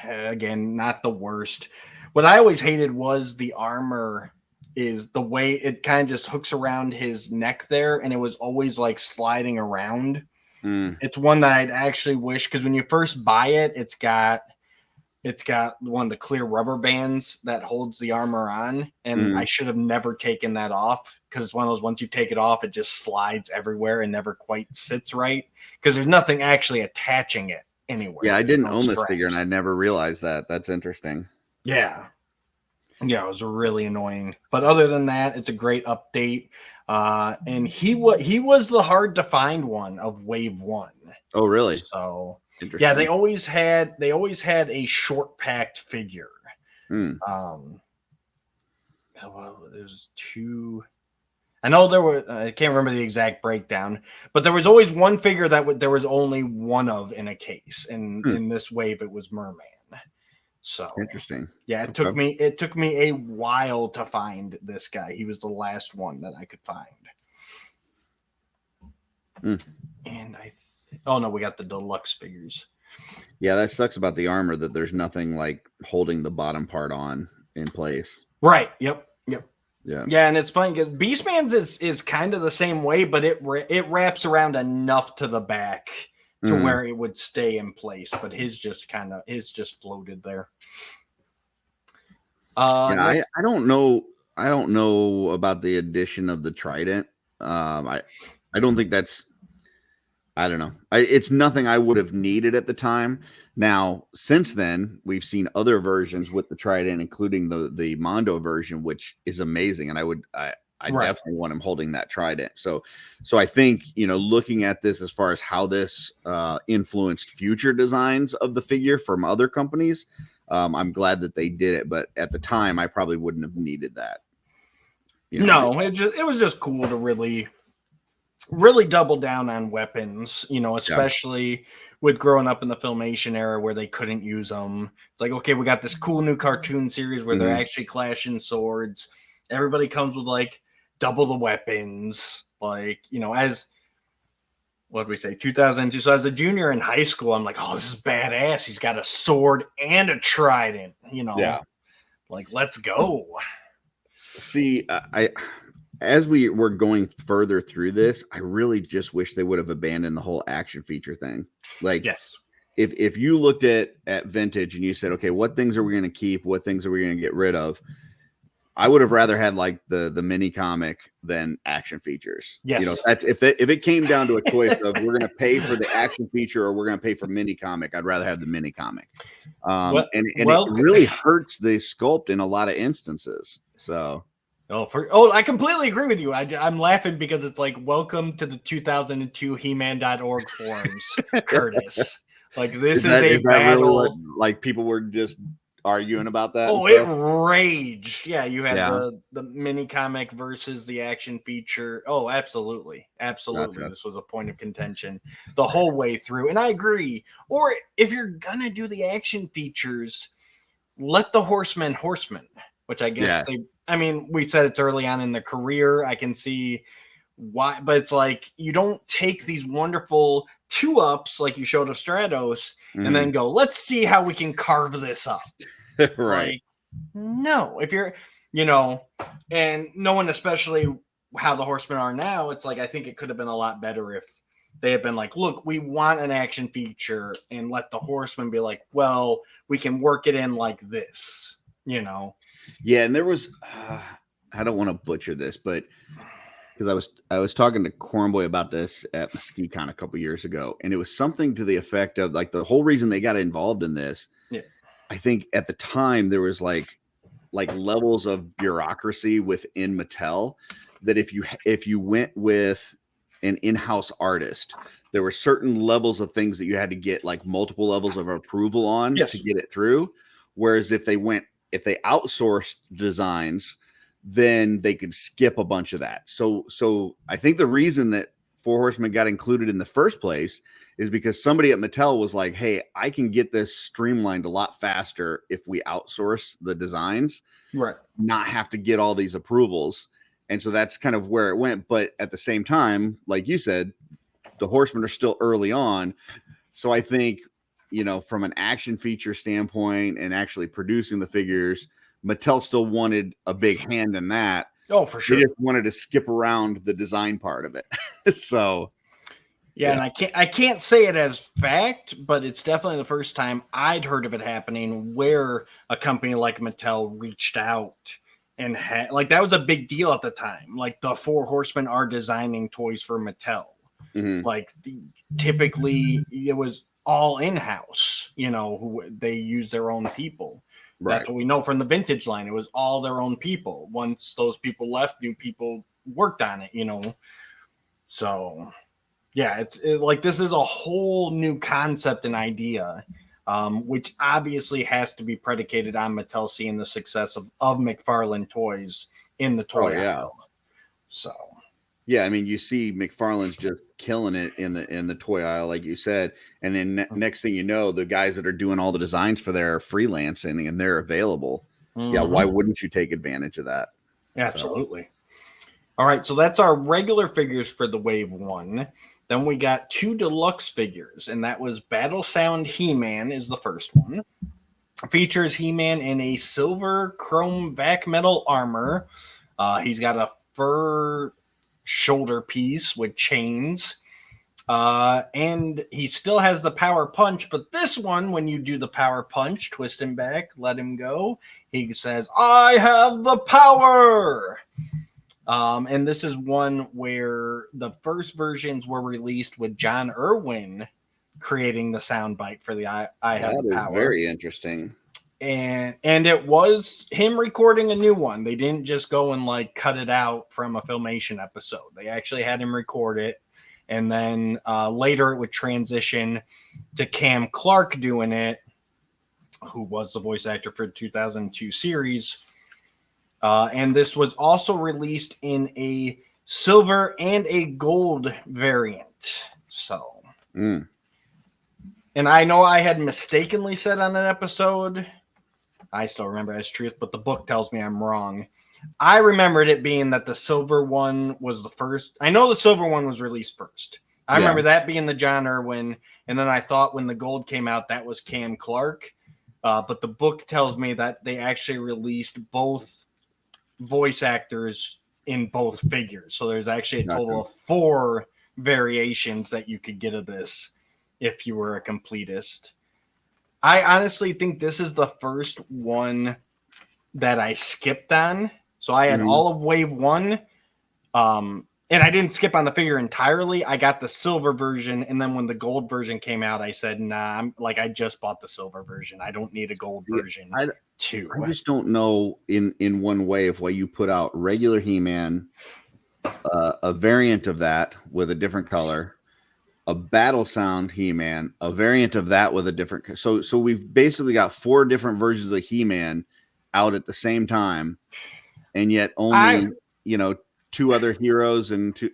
Again, not the worst. What I always hated was the armor is the way it kind of just hooks around his neck there, and it was always like sliding around. It's one that I'd actually wish, because when you first buy it, it's got It's got one of the clear rubber bands that holds the armor on, and I should have never taken that off because it's one of those, once you take it off, it just slides everywhere and never quite sits right because there's nothing actually attaching it anywhere. Yeah, I didn't no own this straps. figure, and I never realized that. That's interesting. Yeah. Yeah, it was really annoying. But other than that, it's a great update. And he was the hard to find one of Wave 1. Oh, really? So Interesting. yeah, they always had a short packed figure. Well, there's two. I know there were. I can't remember the exact breakdown, but there was always one figure that there was only one of in a case. And in this wave, it was Merman. So interesting. Yeah, it took me a while to find this guy. He was the last one that I could find. And oh no, we got the deluxe figures. Yeah, that sucks about the armor, that there's nothing like holding the bottom part on in place. Right. Yep. Yeah, and it's funny because Beastman's is kind of the same way, but it wraps around enough to the back to where it would stay in place, but his just floated there. I don't know about the addition of the trident. I don't think that's, I don't know. It's nothing I would have needed at the time. Now, since then, we've seen other versions with the trident, including the Mondo version, which is amazing. And I definitely want him holding that trident. So I think, looking at this as far as how this influenced future designs of the figure from other companies, I'm glad that they did it. But at the time, I probably wouldn't have needed that. No, it was just cool to really double down on weapons, especially with growing up in the Filmation era where they couldn't use them. It's like, okay, we got this cool new cartoon series where they're actually clashing swords. Everybody comes with like double the weapons, like, as what did we say, 2002. So as a junior in high school, I'm like, oh, this is badass. He's got a sword and a trident, like, let's go. See, as we were going further through this, I really just wish they would have abandoned the whole action feature thing. Like, yes, if you looked at vintage and you said, okay, what things are we going to keep? What things are we going to get rid of? I would have rather had like the mini comic than action features. Yes. That's if it came down to a choice of we're going to pay for the action feature or we're going to pay for mini comic, I'd rather have the mini comic. It really hurts the sculpt in a lot of instances. So. I completely agree with you. I'm laughing because it's like, welcome to the 2002 He-Man.org forums, Curtis. Like, this is a battle. Really like, people were just arguing about that? Oh, it raged. Yeah, you had the mini comic versus the action feature. Oh, absolutely. Gotcha. This was a point of contention the whole way through. And I agree. Or if you're going to do the action features, let the horsemen, which I guess we said it's early on in the career. I can see why, but it's like, you don't take these wonderful 2-ups like you showed of Stratos and then go, let's see how we can carve this up. Right. Like, no, if you're, and knowing especially how the horsemen are now, it's like, I think it could have been a lot better if they had been like, look, we want an action feature, and let the horsemen be like, well, we can work it in like this, Yeah, and there was, I don't want to butcher this, but because I was talking to Cornboy about this at MesquiCon a couple years ago, and it was something to the effect of like, the whole reason they got involved in this. Yeah, I think at the time there was like levels of bureaucracy within Mattel that if you went with an in-house artist, there were certain levels of things that you had to get like multiple levels of approval on to get it through. Whereas if they outsourced designs, then they could skip a bunch of that. So I think the reason that Four Horsemen got included in the first place is because somebody at Mattel was like, hey, I can get this streamlined a lot faster if we outsource the designs, right? Not have to get all these approvals. And so that's kind of where it went. But at the same time, like you said, the Horsemen are still early on. So I think, from an action feature standpoint and actually producing the figures, Mattel still wanted a big hand in that. Oh, for sure. They just wanted to skip around the design part of it. So, Yeah, and I can't say it as fact, but it's definitely the first time I'd heard of it happening where a company like Mattel reached out and had like that was a big deal at the time. Like the Four Horsemen are designing toys for Mattel. Mhm. Like typically it was all in-house, who they use their own people. Right. That's what we know from the vintage line. It was all their own people. Once those people left, new people worked on it. So yeah, it's like this is a whole new concept and idea, which obviously has to be predicated on Mattel seeing the success of McFarlane toys in the toy aisle. So yeah, I mean, you see McFarlane's just killing it in the toy aisle, like you said, and then next thing you know, the guys that are doing all the designs for there are freelancing and they're available. Yeah, why wouldn't you take advantage of that? Absolutely. So. All right, so that's our regular figures for the Wave 1. Then we got 2 deluxe figures, and that was Battle Sound He-Man is the first one. Features He-Man in a silver chrome vac metal armor. He's got a fur shoulder piece with chains. And he still has the power punch, but this one, when you do the power punch, twist him back, let him go, he says, "I have the power!" And this is one where the first versions were released with John Irwin creating the soundbite for the I Have the Power. Very interesting. And it was him recording a new one. They didn't just go and like cut it out from a Filmation episode. They actually had him record it. And then later it would transition to Cam Clark doing it, who was the voice actor for the 2002 series. And this was also released in a silver and a gold variant. So, and I know I had mistakenly said on an episode, I still remember as truth, but the book tells me I'm wrong. I remembered it being that the silver one was the first. I know the silver one was released first. I remember that being the John Irwin. And then I thought when the gold came out, that was Cam Clark. But the book tells me that they actually released both voice actors in both figures. So there's actually a total of 4 variations that you could get of this if you were a completist. I honestly think this is the first one that I skipped on. So I had all of Wave 1. And I didn't skip on the figure entirely. I got the silver version. And then when the gold version came out, I said, nah, I just bought the silver version. I don't need a gold version too. I just don't know in one way of why you put out regular He-Man, a variant of that with a different color, a Battle Sound He-Man, a variant of that with a different. So we've basically got 4 different versions of He-Man out at the same time, and yet only 2 other heroes and 2.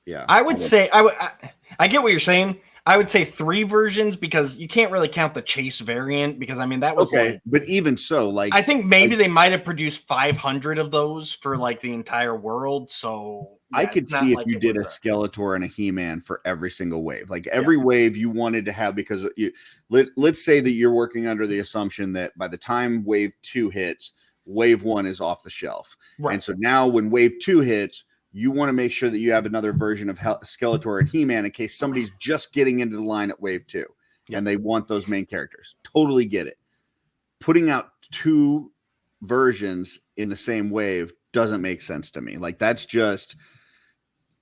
Yeah, I would say I get what you're saying. I would say 3 versions because you can't really count the Chase variant because I mean that was okay. But even so, I think maybe they might have produced 500 of those for like the entire world. So yeah, I could see if you did a Skeletor and a He-Man for every single wave, like every wave you wanted to have, because let's say that you're working under the assumption that by the time Wave 2 hits, Wave 1 is off the shelf, and so now when Wave 2 hits, you want to make sure that you have another version of Skeletor and He-Man in case somebody's just getting into the line at Wave 2 and they want those main characters. Totally get it. Putting out 2 versions in the same wave doesn't make sense to me. Like that's just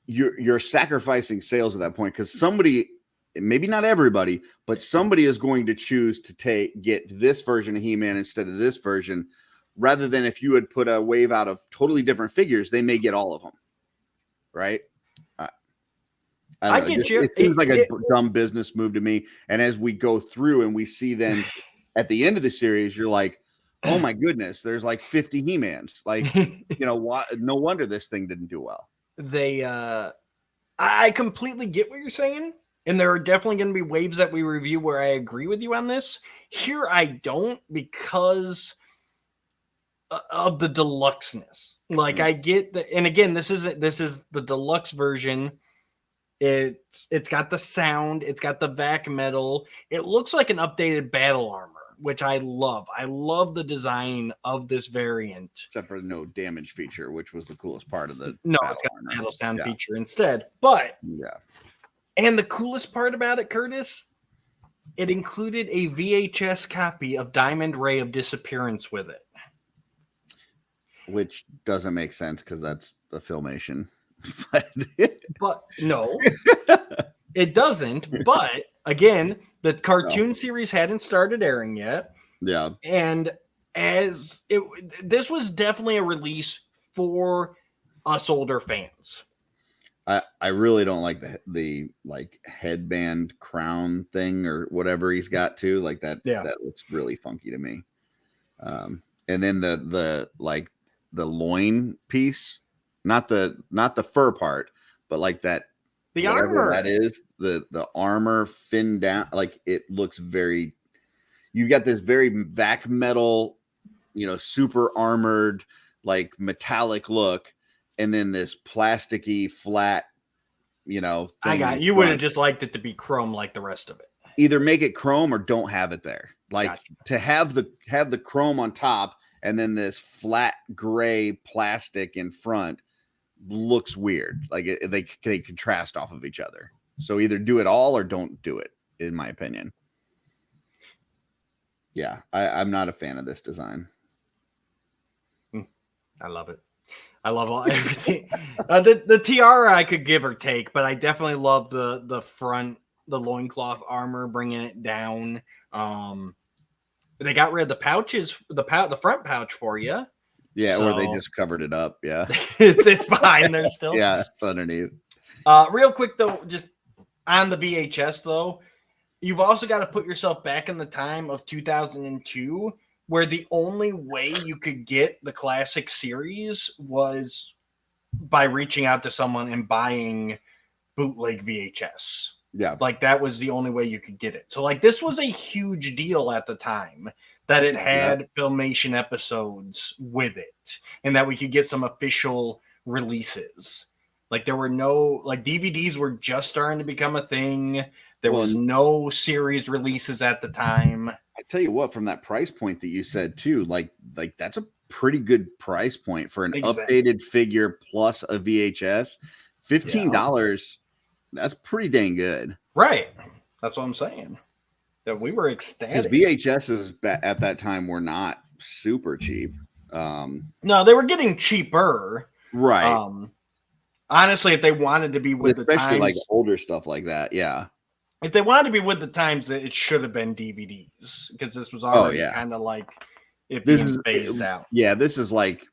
you're sacrificing sales at that point, because somebody, maybe not everybody, but somebody is going to choose to get this version of He-Man instead of this version, rather than if you had put a wave out of totally different figures, they may get all of them. Right? I get you. It seems like a dumb business move to me. And as we go through and we see then at the end of the series, you're like, oh my goodness, there's like 50 He-Mans. Like, no wonder this thing didn't do well. I completely get what you're saying. And there are definitely going to be waves that we review where I agree with you on this. Here I don't, because of the deluxeness. Like I get that, and again, this is the deluxe version. It's got the sound, it's got the vac metal. It looks like an updated battle armor. which I love. I love the design of this variant. Except for the no damage feature, which was the coolest part of the No, battle it's got armor. a battle sound Yeah. feature instead. But Yeah. and the coolest part about it, Curtis, it included a VHS copy of Diamond Ray of Disappearance with it. Which doesn't make sense because that's a Filmation. But no, it doesn't. But again, the cartoon series hadn't started airing yet. Yeah. And this was definitely a release for us older fans. I really don't like the like headband crown thing or whatever he's got too. Like that. Yeah. That looks really funky to me. And then the like the loin piece, not the fur part, but like that The whatever armor that is, the armor fin down, like it looks very. You've got this very vac metal, super armored, like metallic look, and then this plasticky flat, thing. I got you. Would have just liked it to be chrome like the rest of it. Either make it chrome or don't have it there. Like Gotcha. to have the chrome on top and then this flat gray plastic in front looks weird. Like they contrast off of each other. So either do it all or don't do it, in my opinion. Yeah, I'm not a fan of this design. I love it. I love everything. The tiara I could give or take, but I definitely love the front, the loincloth armor, bringing it down. They got rid of the pouches, the front pouch for you. Yeah, or they just covered it up. Yeah, it's behind there still. Yeah, it's underneath. Real quick though, just on the VHS though, you've also got to put yourself back in the time of 2002, where the only way you could get the classic series was by reaching out to someone and buying bootleg VHS. Yeah. Like that was the only way you could get it. So like this was a huge deal at the time that it had Filmation episodes with it and that we could get some official releases. Like there were no, like DVDs were just starting to become a thing. There was no series releases at the time. I tell you what, from that price point that you said too, like that's a pretty good price point for an updated figure plus a VHS. $15. That's pretty dang good. Right. That's what I'm saying. That we were ecstatic. VHSs at that time were not super cheap. No, they were getting cheaper. Right. Honestly, if they wanted to be with the times, especially like older stuff like that, yeah. If they wanted to be with the times, that it should have been DVDs because this was already kind of like it being phased out. Yeah, this is like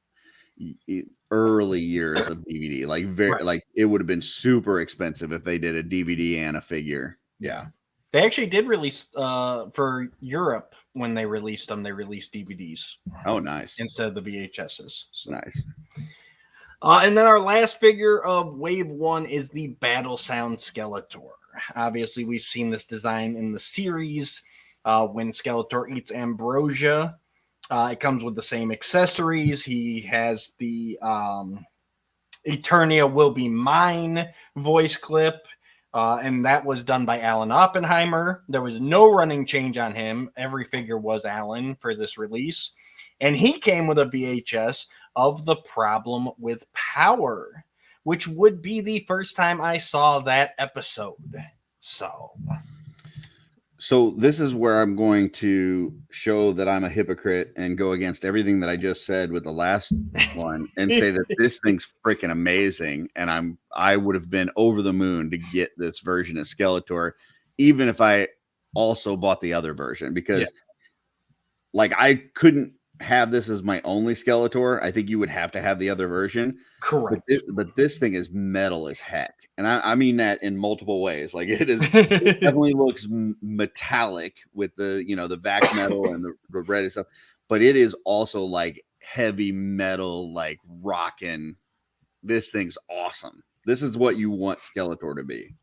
early years of DVD. Like like it would have been super expensive if they did a DVD and a figure. Yeah, they actually did release for Europe when they released them. They released DVDs. Oh, nice! Instead of the VHSs. So. Nice. And then our last figure of Wave 1 is the Battle Sound Skeletor. Obviously, we've seen this design in the series when Skeletor eats ambrosia. It comes with the same accessories. He has the Eternia Will Be Mine voice clip, and that was done by Alan Oppenheimer. There was no running change on him. Every figure was Alan for this release. And he came with a VHS of The Problem with Power, which would be the first time I saw that episode. So this is where I'm going to show that I'm a hypocrite and go against everything that I just said with the last one and say that this thing's freaking amazing. And I would have been over the moon to get this version of Skeletor, even if I also bought the other version, because like I couldn't have this as my only Skeletor. I think you would have to have the other version. Correct. But this thing is metal as heck. And I mean that in multiple ways. Like it definitely looks metallic with the, the vac metal and the red and stuff. But it is also like heavy metal, like rocking. This thing's awesome. This is what you want Skeletor to be.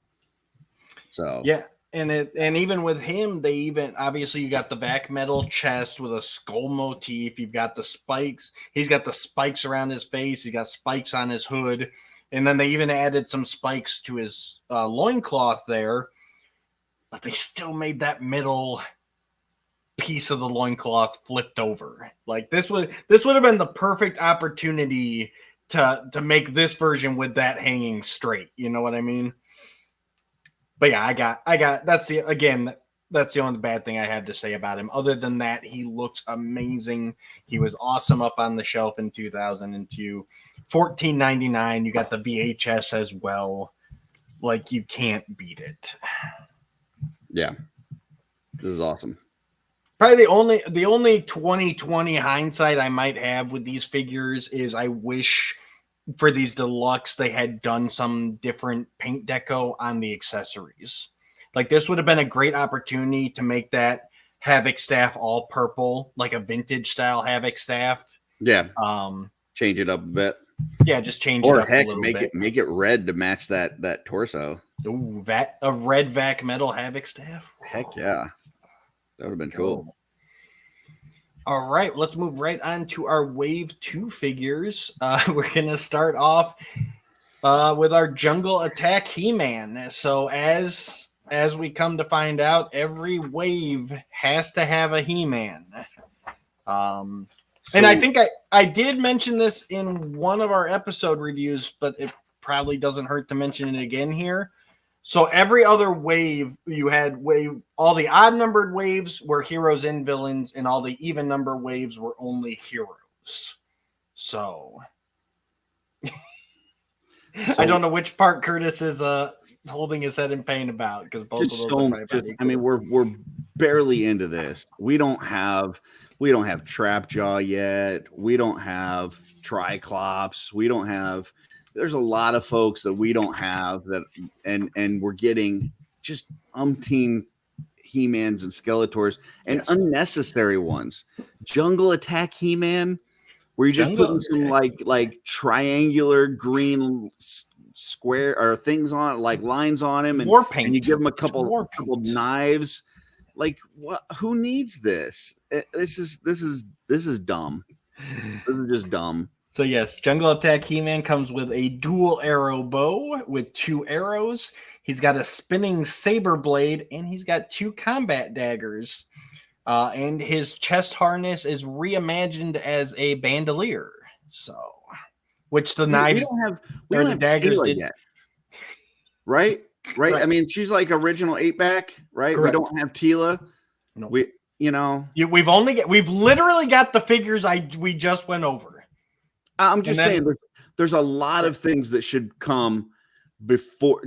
So yeah. And even with him, they even obviously you got the vac metal chest with a skull motif. You've got the spikes. He's got the spikes around his face. He's got spikes on his hood. And then they even added some spikes to his loincloth there. But they still made that middle piece of the loincloth flipped over. Like this would have been the perfect opportunity to make this version with that hanging straight. You know what I mean? But yeah, I got that's the only bad thing I had to say about him. Other than that, he looks amazing. He was awesome up on the shelf in 2002. $14.99. You got the VHS as well. Like, you can't beat it. Yeah. This is awesome. Probably the only 2020 hindsight I might have with these figures is I wish for these deluxe they had done some different paint deco on the accessories. Like, this would have been a great opportunity to make that Havoc staff all purple, like a vintage style Havoc staff. Yeah. Change it up a bit. Yeah, just change it up a little bit. Make it red to match that torso. Ooh, a red vac metal Havoc staff. Heck yeah. That would have been cool. All right, let's move right on to our Wave 2 figures. We're going to start off with our Jungle Attack He-Man. So as we come to find out, every wave has to have a He-Man. And I think I did mention this in one of our episode reviews, but it probably doesn't hurt to mention it again here. So every other wave, you had all the odd numbered waves were heroes and villains, and all the even number waves were only heroes. So I don't know which part Curtis is holding his head in pain about, because both of those are probably equal. I mean, we're barely into this. We don't have Trapjaw yet. We don't have Triclops. We don't have. There's a lot of folks that we don't have that, and we're getting just umpteen He-Mans and Skeletors and unnecessary ones. Jungle Attack He-Man, where you're just putting some like triangular green square or things on, like lines on him, and you give him a couple knives. Like, what? Who needs this? This is dumb. This is just dumb. So yes, Jungle Attack He-Man comes with a dual arrow bow with 2 arrows. He's got a spinning saber blade, and he's got 2 combat daggers. And his chest harness is reimagined as a bandolier. So, which the knives we don't have daggers Tila yet. Right? I mean, she's like original 8-back, right? Correct. We don't have Tila. No. We've literally got the figures we just went over. I'm just saying there's a lot of things that should come before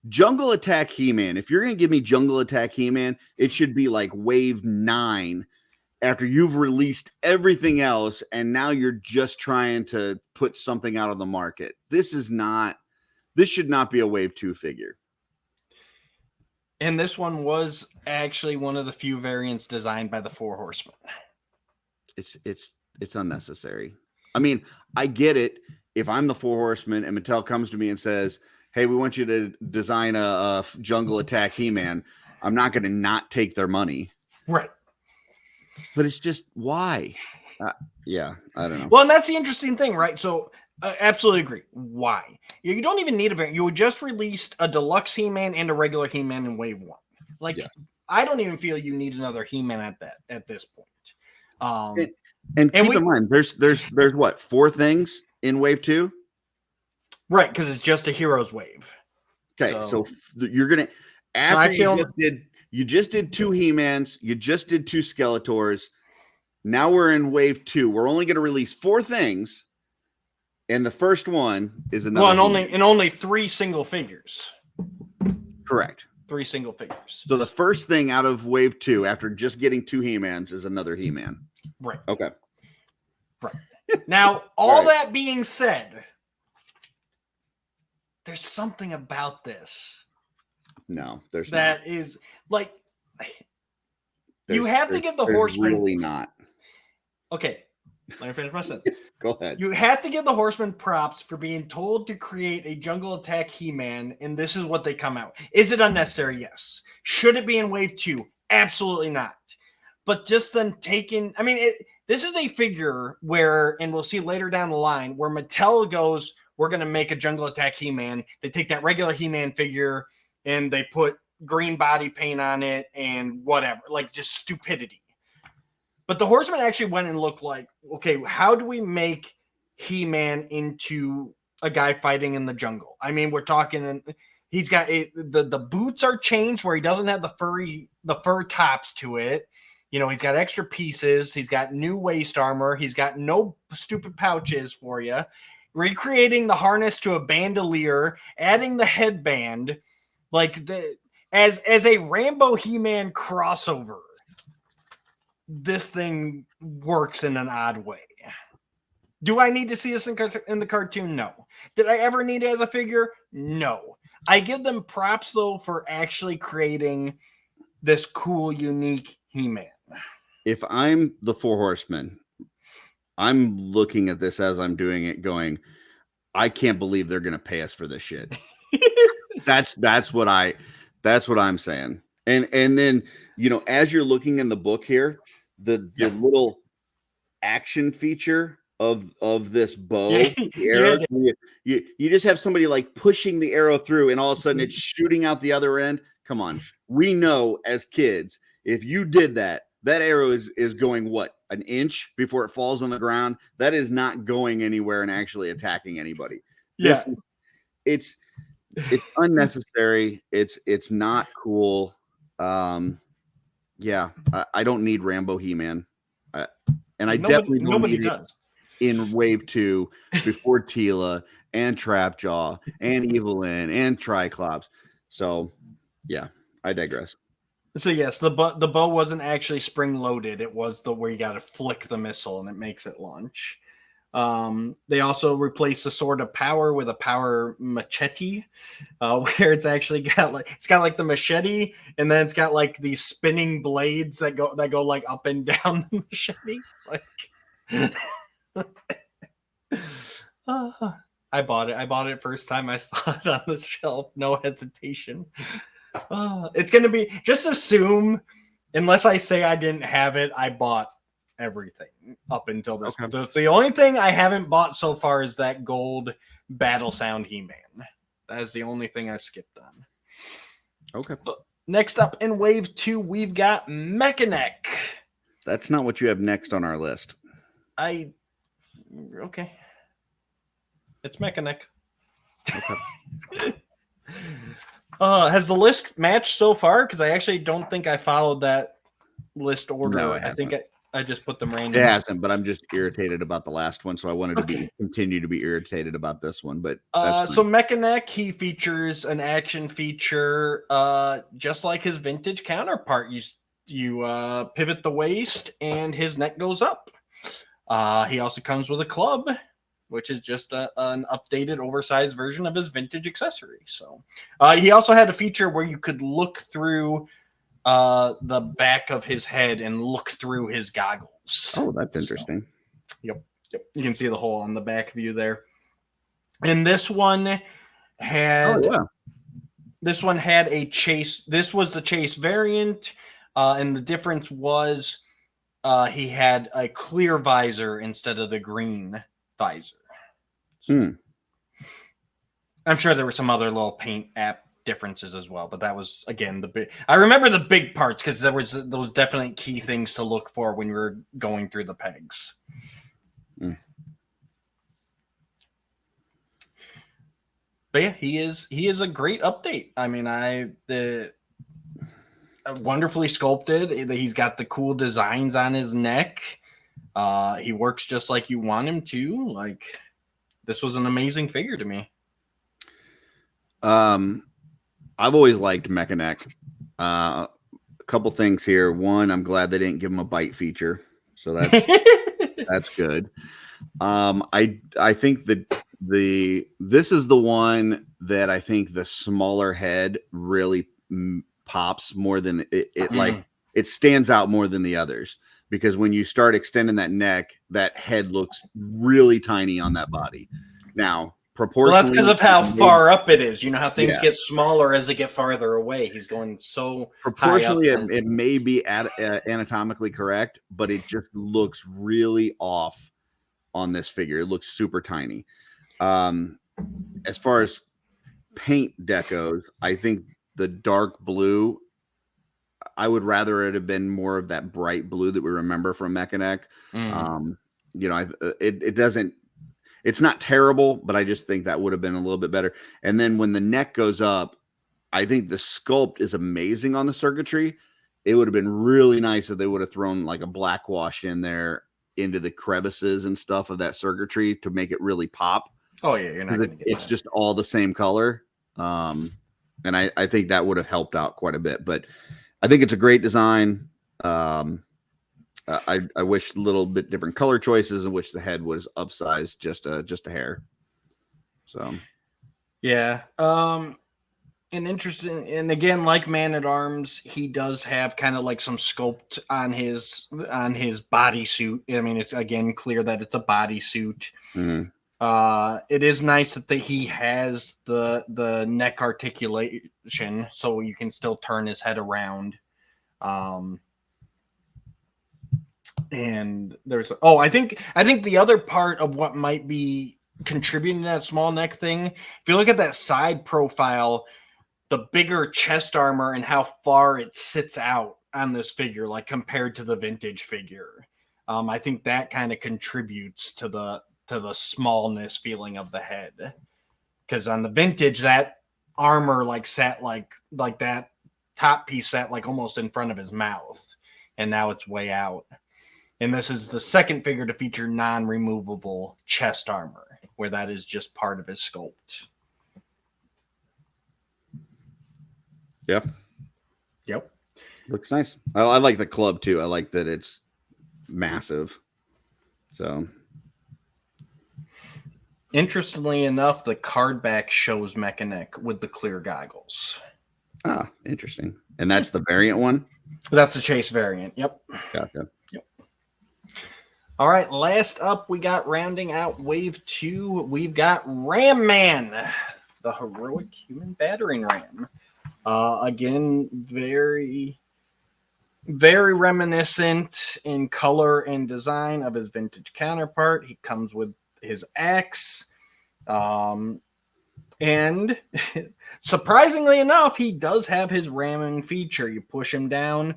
Jungle Attack He-Man. If you're going to give me Jungle Attack He-Man, it should be like wave 9 after you've released everything else, and now you're just trying to put something out on the market. This should not be a wave 2 figure. And this one was actually one of the few variants designed by the 4 Horsemen. It's unnecessary. I mean, I get it. If I'm the 4 Horsemen and Mattel comes to me and says, "Hey, we want you to design a Jungle Attack He-Man," I'm not going to not take their money. Right. But it's just, why? Yeah, I don't know. Well, and that's the interesting thing, right? So, absolutely agree. Why? You don't even need a variant. You just released a deluxe He-Man and a regular He-Man in Wave 1. Like, I don't even feel you need another He-Man at this point. And keep in mind, there's what, 4 things in Wave 2? Right, because it's just a Heroes wave. Okay, so you're gonna you just did 2 He-Mans, you just did 2 Skeletors. Now we're in Wave 2. We're only going to release 4 things, and the first one is another. Well, and only 3 single figures. Correct. 3 single figures. So the first thing out of Wave 2, after just getting 2 He-Mans, is another He-Man. Right. Okay. Right. Now, all that being said, there's something about this. No, there's that not. Is like you have to give the Horsemen. Really not. Okay, let me finish my sentence. Go ahead. You have to give the Horsemen props for being told to create a Jungle Attack He-Man, and this is what they come out. Is it unnecessary? Yes. Should it be in Wave 2? Absolutely not. But just then taking, I mean, this is a figure where, and we'll see later down the line, where Mattel goes, we're going to make a Jungle Attack He-Man. They take that regular He-Man figure and they put green body paint on it and whatever, like just stupidity. But the Horsemen actually went and looked like, okay, how do we make He-Man into a guy fighting in the jungle? I mean, we're talking, he's got the boots are changed where he doesn't have the fur tops to it. He's got extra pieces. He's got new waist armor. He's got no stupid pouches for you. Recreating the harness to a bandolier, adding the headband, as a Rambo He-Man crossover. This thing works in an odd way. Do I need to see this in the cartoon? No. Did I ever need it as a figure? No. I give them props, though, for actually creating this cool, unique He-Man. If I'm the Four Horsemen, I'm looking at this as I'm doing it going, I can't believe they're going to pay us for this shit. That's what I'm saying. And then, as you're looking in the book here, the little action feature of this bow, the arrow, you just have somebody like pushing the arrow through and all of a sudden it's shooting out the other end. Come on. We know as kids, if you did that arrow is going what, an inch before it falls on the ground. That is not going anywhere and actually attacking anybody. Yeah. It's unnecessary. It's not cool. Yeah, I don't need Rambo He-Man. And I definitely don't need it in Wave 2 before Tila and Trapjaw and Evelyn and Triclops. So, yeah, I digress. So yes, the bow wasn't actually spring loaded. It was where you got to flick the missile and it makes it launch. They also replaced the Sword of Power with a power machete, where it's actually got like the machete, and then it's got like these spinning blades that go like up and down the machete. I bought it first time I saw it on the shelf. No hesitation. It's gonna be, just assume, unless I say I didn't have it, I bought everything up until this. Okay. The only thing I haven't bought so far is that gold Battle Sound He-Man. That is the only thing I've skipped on. Okay. Next up in Wave 2, we've got Mechanic. That's not what you have next on our list. Okay. It's Mechanic. Okay. Has the list matched so far? Because I actually don't think I followed that list order. No, I think I just put them random. It hasn't, but I'm just irritated about the last one, so I wanted to continue to be irritated about this one. But so Mechanic, he features an action feature, just like his vintage counterpart. You pivot the waist, and his neck goes up. He also comes with a club, which is just an updated, oversized version of his vintage accessory. So he also had a feature where you could look through the back of his head and look through his goggles. Oh, that's interesting. So, yep. You can see the hole on the back view there. And this one had a chase. This was the chase variant, and the difference was he had a clear visor instead of the green visor. I'm sure there were some other little paint app differences as well, but that was, again, the big. I remember the big parts because there was those definite key things to look for when we were going through the pegs. But yeah, he is a great update. I mean, wonderfully sculpted. He's got the cool designs on his neck. He works just like you want him to. Like, this was an amazing figure to me. I've always liked Mechanic. A couple things here. One, I'm glad they didn't give him a bite feature, so that's that's good. I think that this is the one that I think the smaller head really pops more than it like it stands out more than the others, because when you start extending that neck, that head looks really tiny on that body. Now, proportionally, well, that's because of how far up it is. You know how things get smaller as they get farther away. He's going so proportionally, it may be anatomically correct, but it just looks really off on this figure. It looks super tiny. As far as paint decos, I think the dark blue, I would rather it have been more of that bright blue that we remember from Mechanic. You know, it doesn't. It's not terrible, but I just think that would have been a little bit better. And then when the neck goes up, I think the sculpt is amazing on the circuitry. It would have been really nice if they would have thrown like a black wash in there into the crevices and stuff of that circuitry to make it really pop. Oh yeah, you're not going to get It's that. just all the same color. And I think that would have helped out quite a bit. But I think it's a great design. I wish a little bit different color choices in which the head was upsized just a hair. So yeah. And interesting, and again, like Man at Arms, he does have kind of like some sculpt on his bodysuit. I mean, it's again clear that it's a bodysuit. It is nice that he has the neck articulation, so you can still turn his head around. And there's I think the other part of what might be contributing to that small neck thing, if you look at that side profile, the bigger chest armor and how far it sits out on this figure, like compared to the vintage figure, I think that kind of contributes to the smallness feeling of the head. Because on the vintage, that armor like sat like that top piece sat like almost in front of his mouth, and now it's way out. And this is the second figure to feature non-removable chest armor, where that is just part of his sculpt. Yep. Looks nice. I like the club too. I like that it's massive. So interestingly enough, the card back shows Mechanic with the clear goggles. Ah, interesting. And that's the variant one? That's the Chase variant. Yep. Gotcha. All right, last up, we got rounding out Wave 2, we've got Ram Man, the heroic human battering ram. Again, very, very reminiscent in color and design of his vintage counterpart. He comes with his axe. And surprisingly enough, he does have his ramming feature. You push him down,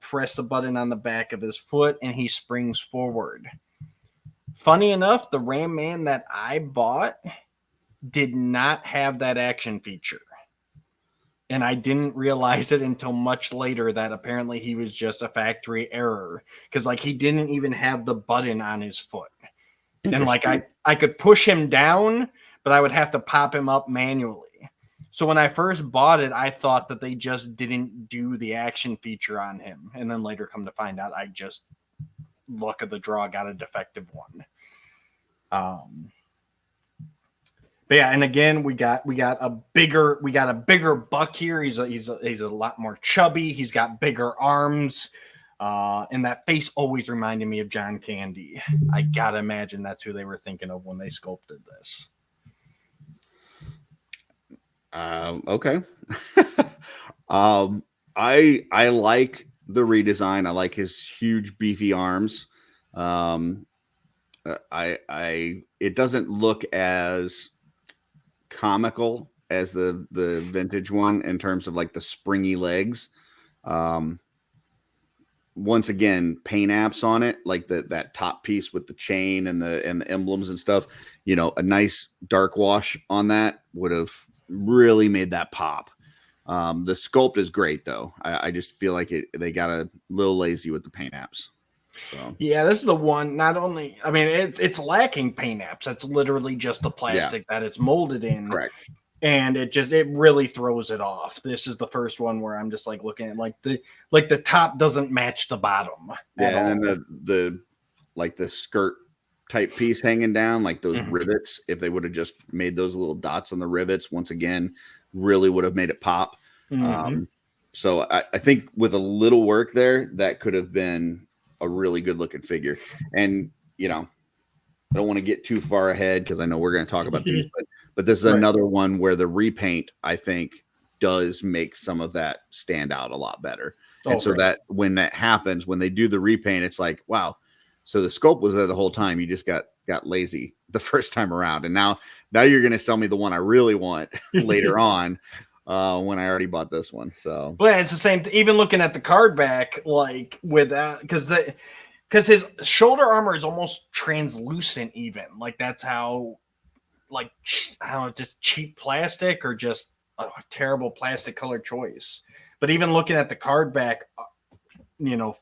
press a button on the back of his foot, and he springs forward. Funny enough, the Ram Man that I bought did not have that action feature. And I didn't realize it until much later that apparently he was just a factory error. Because like he didn't even have the button on his foot. And like I could push him down, but I would have to pop him up manually. So when I first bought it, I thought that they just didn't do the action feature on him. And then later come to find out I just, luck of the draw, got a defective one. But yeah, and again, we got a bigger buck here. He's a lot more chubby. He's got bigger arms. And that face always reminded me of John Candy. I gotta imagine that's who they were thinking of when they sculpted this. Okay. I like the redesign. I like his huge beefy arms. It doesn't look as comical as the vintage one in terms of like the springy legs. Once again, paint apps on it, like that top piece with the chain and the emblems and stuff. You know, a nice dark wash on that would have really made that pop. The sculpt is great though. I just feel like they got a little lazy with the paint apps. So yeah, this is the one. Not only, I mean, it's lacking paint apps. It's literally just the plastic that it's molded in. Correct. And it really throws it off. This is the first one where I'm just like looking at like the top doesn't match the bottom. Yeah, and then the like the skirt type piece hanging down, like those rivets. If they would have just made those little dots on the rivets, once again, really would have made it pop. So I think with a little work there, that could have been a really good looking figure. And you know, I don't want to get too far ahead because I know we're going to talk about these, but this is another one where the repaint, I think, does make some of that stand out a lot better. And so that when that happens, when they do the repaint, it's like, wow, so the sculpt was there the whole time. You just got lazy the first time around. And now you're going to sell me the one I really want later on. when I already bought this one. So, But it's the same. Even looking at the card back, like with that, because his shoulder armor is almost translucent. Even like that's how, like I don't know, just cheap plastic or just a terrible plastic color choice. But even looking at the card back,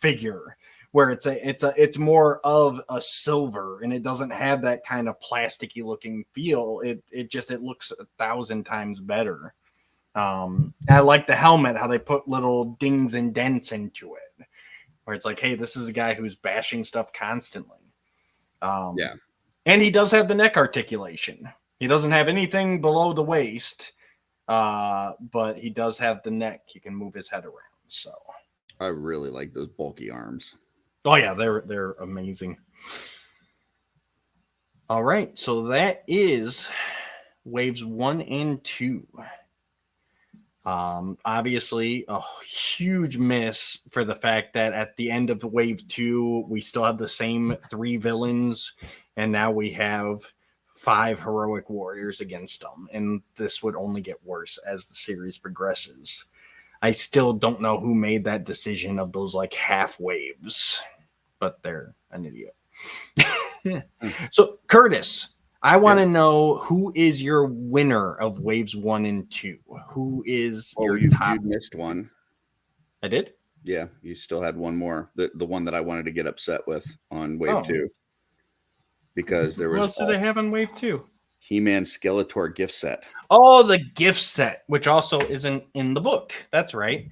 figure where it's more of a silver and it doesn't have that kind of plasticky looking feel. It looks 1,000 times better. I like the helmet, how they put little dings and dents into it, where it's like, hey, this is a guy who's bashing stuff constantly. yeah. And he does have the neck articulation. He doesn't have anything below the waist, but he does have the neck. He can move his head around. So I really like those bulky arms. oh yeah, they're amazing. All right, so that is waves 1 and 2. Obviously, a huge miss for the fact that at the end of wave 2, we still have the same 3 villains, and now we have 5 heroic warriors against them, and this would only get worse as the series progresses. I still don't know who made that decision of those like half waves, but they're an idiot. So, Curtis, I want to know who is your winner of waves 1 and 2. Who is your top? You missed one. I did? Yeah, you still had one more. The one that I wanted to get upset with on wave 2. Because there was. What else do they have on wave 2? He-Man Skeletor gift set. Oh, the gift set, which also isn't in the book. That's right.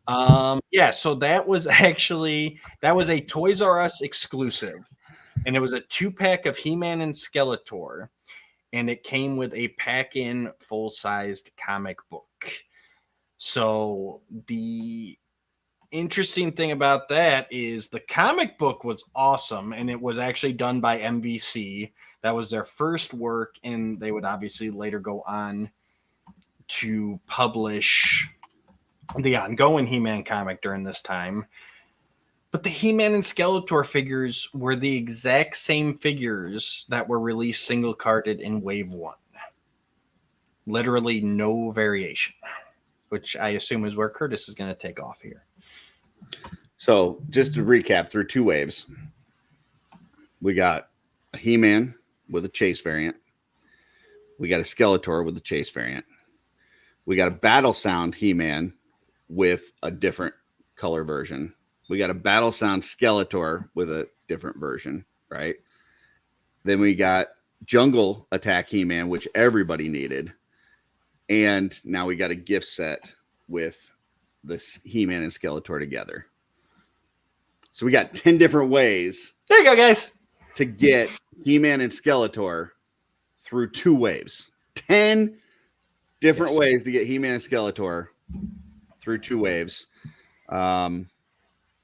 Yeah, so that was a Toys R Us exclusive. And it was a 2-pack of He-Man and Skeletor. And it came with a pack-in full-sized comic book. So the interesting thing about that is the comic book was awesome, and it was actually done by MVC. That was their first work, and they would obviously later go on to publish the ongoing He-Man comic during this time. But the He-Man and Skeletor figures were the exact same figures that were released single-carded in Wave 1. Literally no variation, which I assume is where Curtis is going to take off here. So just to recap, through 2 waves, we got a He-Man with a Chase variant. We got a Skeletor with a Chase variant. We got a Battle Sound He-Man with a different color version. We got a Battle Sound Skeletor with a different version, right? Then we got Jungle Attack He-Man, which everybody needed. And now we got a gift set with this He-Man and Skeletor together. So we got 10 different ways. There you go, guys. To get He-Man and Skeletor through 2 waves. 10 different ways to get He-Man and Skeletor through 2 waves.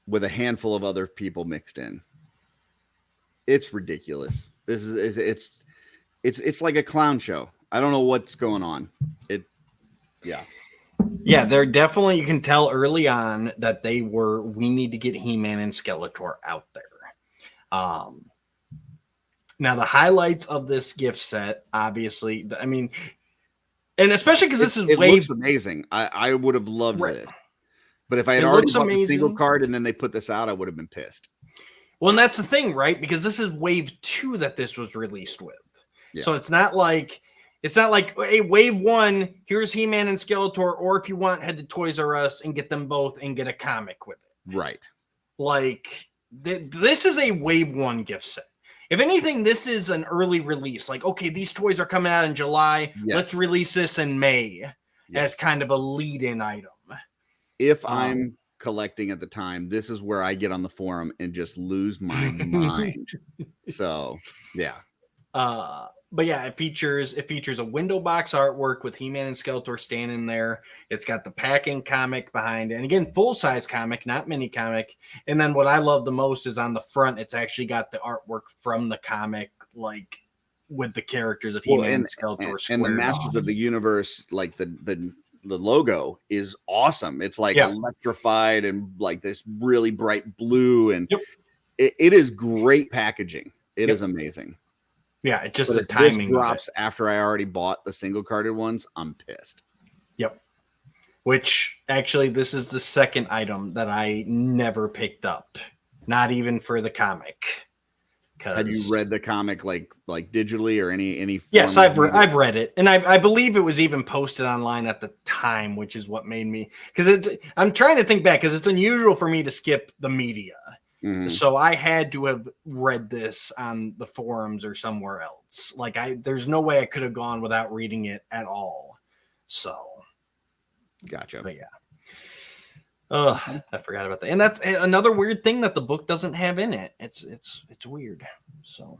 With a handful of other people mixed in. It's ridiculous. This is it's like a clown show. I don't know what's going on. Yeah, they're definitely, you can tell early on that we need to get He-Man and Skeletor out there. Now the highlights of this gift set, obviously, I mean, and especially because this is looks amazing. I would have loved this. But if I had already bought the single card and then they put this out, I would have been pissed. Well, and that's the thing, right? Because this is wave 2 that this was released with. Yeah. So it's not like, hey, wave 1, here's He-Man and Skeletor, or if you want, head to Toys R Us and get them both and get a comic with it. Right. Like, this is a wave 1 gift set. If anything, this is an early release. Like, okay, these toys are coming out in July. Yes. Let's release this in May as kind of a lead-in item. If I'm collecting at the time, this is where I get on the forum and just lose my mind. So, yeah. But yeah, it features a window box artwork with He-Man and Skeletor standing there. It's got the pack-in comic behind it. And again, full-size comic, not mini comic. And then what I love the most is on the front, it's actually got the artwork from the comic, like with the characters of He-Man and Skeletor. And the Masters of the Universe, like the logo is awesome. It's like electrified and like this really bright blue. And it is great packaging. It is amazing. Yeah, it's just the timing. This drops after I already bought the single carded ones. I'm pissed. Yep. which actually this is the second item that I never picked up, not even for the comic. Have you read the comic like digitally or any form? Yes, I've read it, and I believe it was even posted online at the time, which is what made me, because I'm trying to think back, because it's unusual for me to skip the media. So I had to have read this on the forums or somewhere else. Like there's no way I could have gone without reading it at all. So, gotcha. But yeah. I forgot about that. And that's another weird thing that the book doesn't have in it. It's weird. So,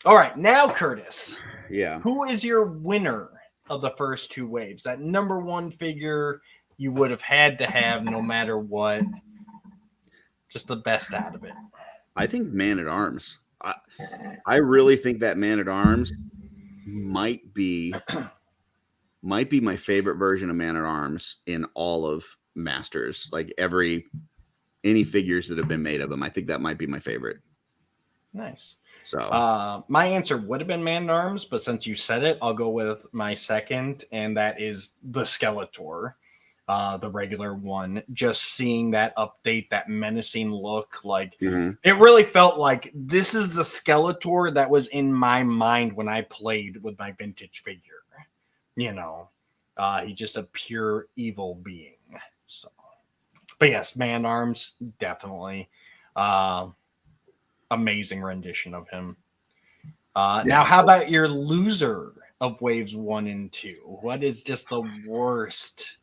all right, now Curtis. Yeah. Who is your winner of the first two waves? That number one figure you would have had to have no matter what. Just the best out of it. I think Man-at-Arms. I really think that Man-at-Arms might be my favorite version of Man-at-Arms in all of Masters. Like any figures that have been made of him, I think that might be my favorite. Nice. So my answer would have been Man-at-Arms, but since you said it, I'll go with my second, and that is the Skeletor. The regular one, just seeing that update, that menacing look, like it really felt like this is the Skeletor that was in my mind when I played with my vintage figure. He's just a pure evil being. So, but yes, Man-at-Arms, definitely amazing rendition of him. Now, how about your loser of waves 1 and 2? What is just the worst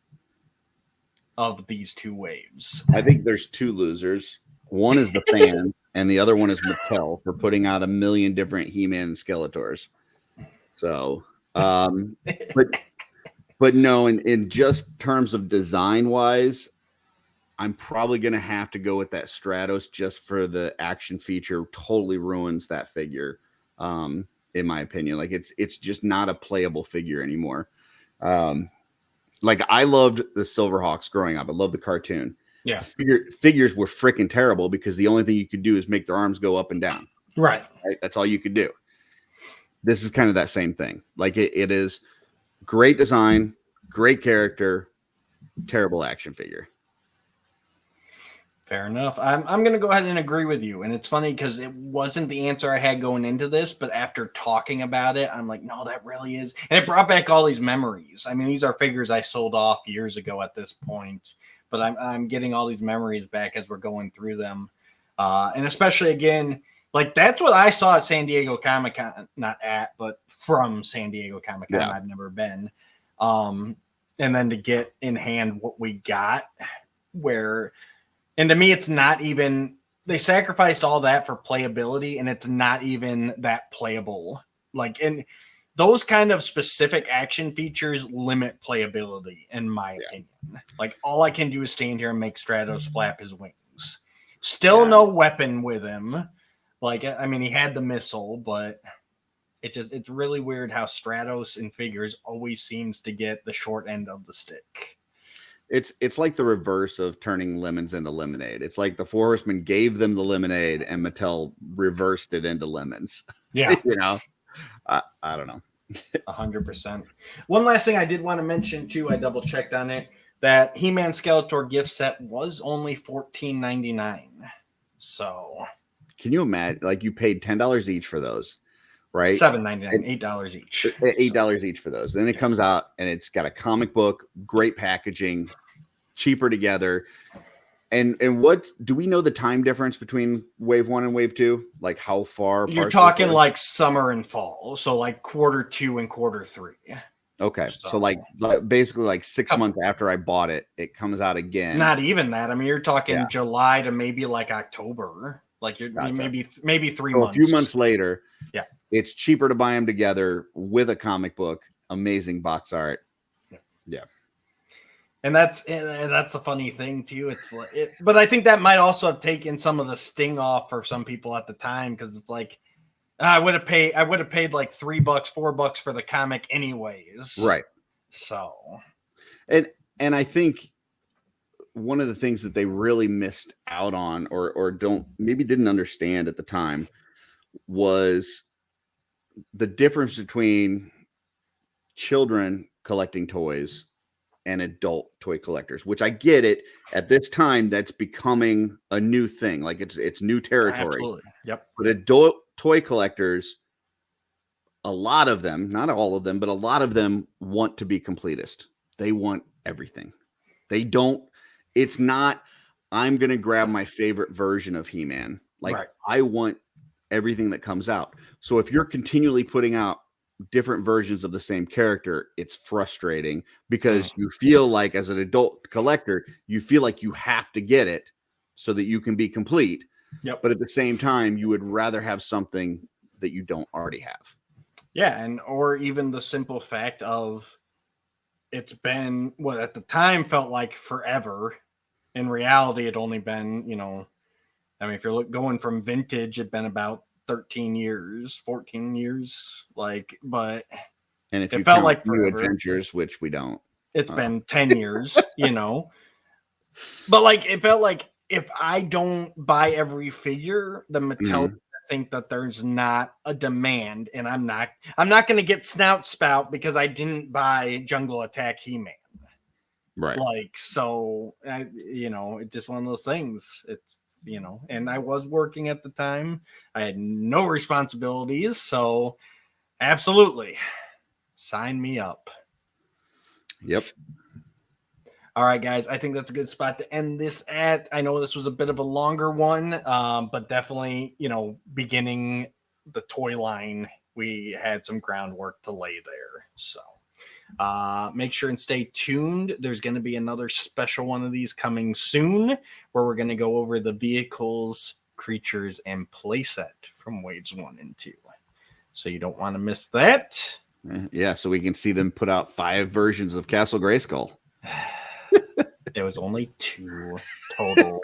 of these two waves? I think there's two losers. One is the fan, and the other one is Mattel for putting out a million different He-Man and Skeletors. So, but no, in just terms of design wise, I'm probably going to have to go with that Stratos just for the action feature. Totally ruins that figure, in my opinion. Like it's just not a playable figure anymore. Like I loved the Silverhawks growing up. I loved the cartoon. Yeah. The figures were freaking terrible because the only thing you could do is make their arms go up and down. Right. That's all you could do. This is kind of that same thing. Like it is great design, great character, terrible action figure. Fair enough. I'm going to go ahead and agree with you. And it's funny because it wasn't the answer I had going into this, but after talking about it, I'm like, no, that really is. And it brought back all these memories. I mean, these are figures I sold off years ago at this point, but I'm getting all these memories back as we're going through them. And especially again, like that's what I saw at San Diego Comic-Con, not at, but from San Diego Comic-Con. Yeah. I've never been. And then to get in hand what we got, and to me, it's not even, they sacrificed all that for playability, and it's not even that playable. Like, and those kind of specific action features limit playability, in my opinion. Like, all I can do is stand here and make Stratos flap his wings. Still no weapon with him. Like, I mean, he had the missile, but it's really weird how Stratos in figures always seems to get the short end of the stick. It's like the reverse of turning lemons into lemonade. It's like the Four Horsemen gave them the lemonade and Mattel reversed it into lemons. Yeah. I don't know. 100%. One last thing I did want to mention too, I double checked on it, that He-Man Skeletor gift set was only $14.99. So can you imagine, like you paid $10 each for those, right? $7.99, $8 each. $8 each for those. Then it comes out and it's got a comic book, great packaging, cheaper together. And what do we know the time difference between wave 1 and wave 2? Like how far? You're talking like summer and fall. So like Q2 and Q3. Okay. So like basically like 6 months after I bought it, it comes out again. Not even that. I mean, you're talking July to maybe like October. Like you're maybe 3 months. A few months later. Yeah. It's cheaper to buy them together with a comic book, amazing box art. Yeah. And that's a funny thing too. It's like but I think that might also have taken some of the sting off for some people at the time, because it's like I would have paid like $3, $4 for the comic anyways. Right. So and I think one of the things that they really missed out on or didn't understand at the time was the difference between children collecting toys and adult toy collectors, which I get it. At this time, that's becoming a new thing. Like it's new territory. Absolutely. Yep. But adult toy collectors, a lot of them, not all of them, but a lot of them want to be completist. They want everything. They don't, it's not, I'm going to grab my favorite version of He-Man. Like, Right. I want everything that comes out. So if you're continually putting out different versions of the same character, it's frustrating because you feel like, as an adult collector, you feel like you have to get it so that you can be complete. Yep. But at the same time, you would rather have something that you don't already have. Yeah, and or even the simple fact of it's been what at the time felt like forever. In reality, it only been, I mean, if you're going from vintage, it'd been about 13 years, 14 years, but And if it you felt count like New forever. Adventures, which we don't, It's been 10 years, but it felt like if I don't buy every figure, the Mattel think that there's not a demand, and I'm not going to get Snout Spout because I didn't buy Jungle Attack He-Man. right? So it's just one of those things. It's, and I was working at the time. I had no responsibilities. So absolutely sign me up. Yep. All right, guys, I think that's a good spot to end this at. I know this was a bit of a longer one, but definitely, beginning the toy line, we had some groundwork to lay there. So make sure and stay tuned. There's going to be another special one of these coming soon where we're going to go over the vehicles, creatures, and playset from waves 1 and 2. So you don't want to miss that. Yeah, so we can see them put out 5 versions of Castle Grayskull. There was only 2 total.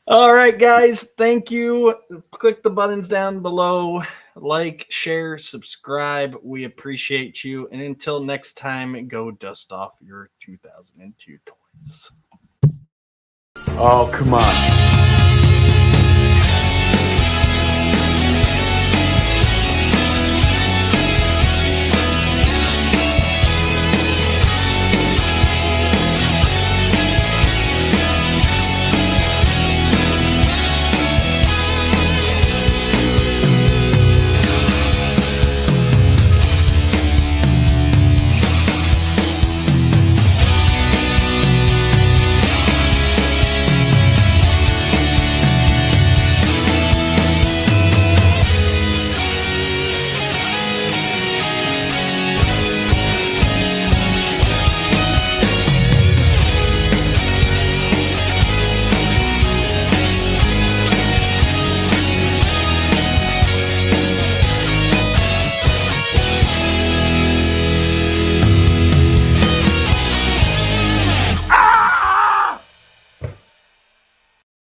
All right, guys. Thank you. Click the buttons down below. Like, share, subscribe. We appreciate you. And until next time, go dust off your 2002 toys. Oh, come on.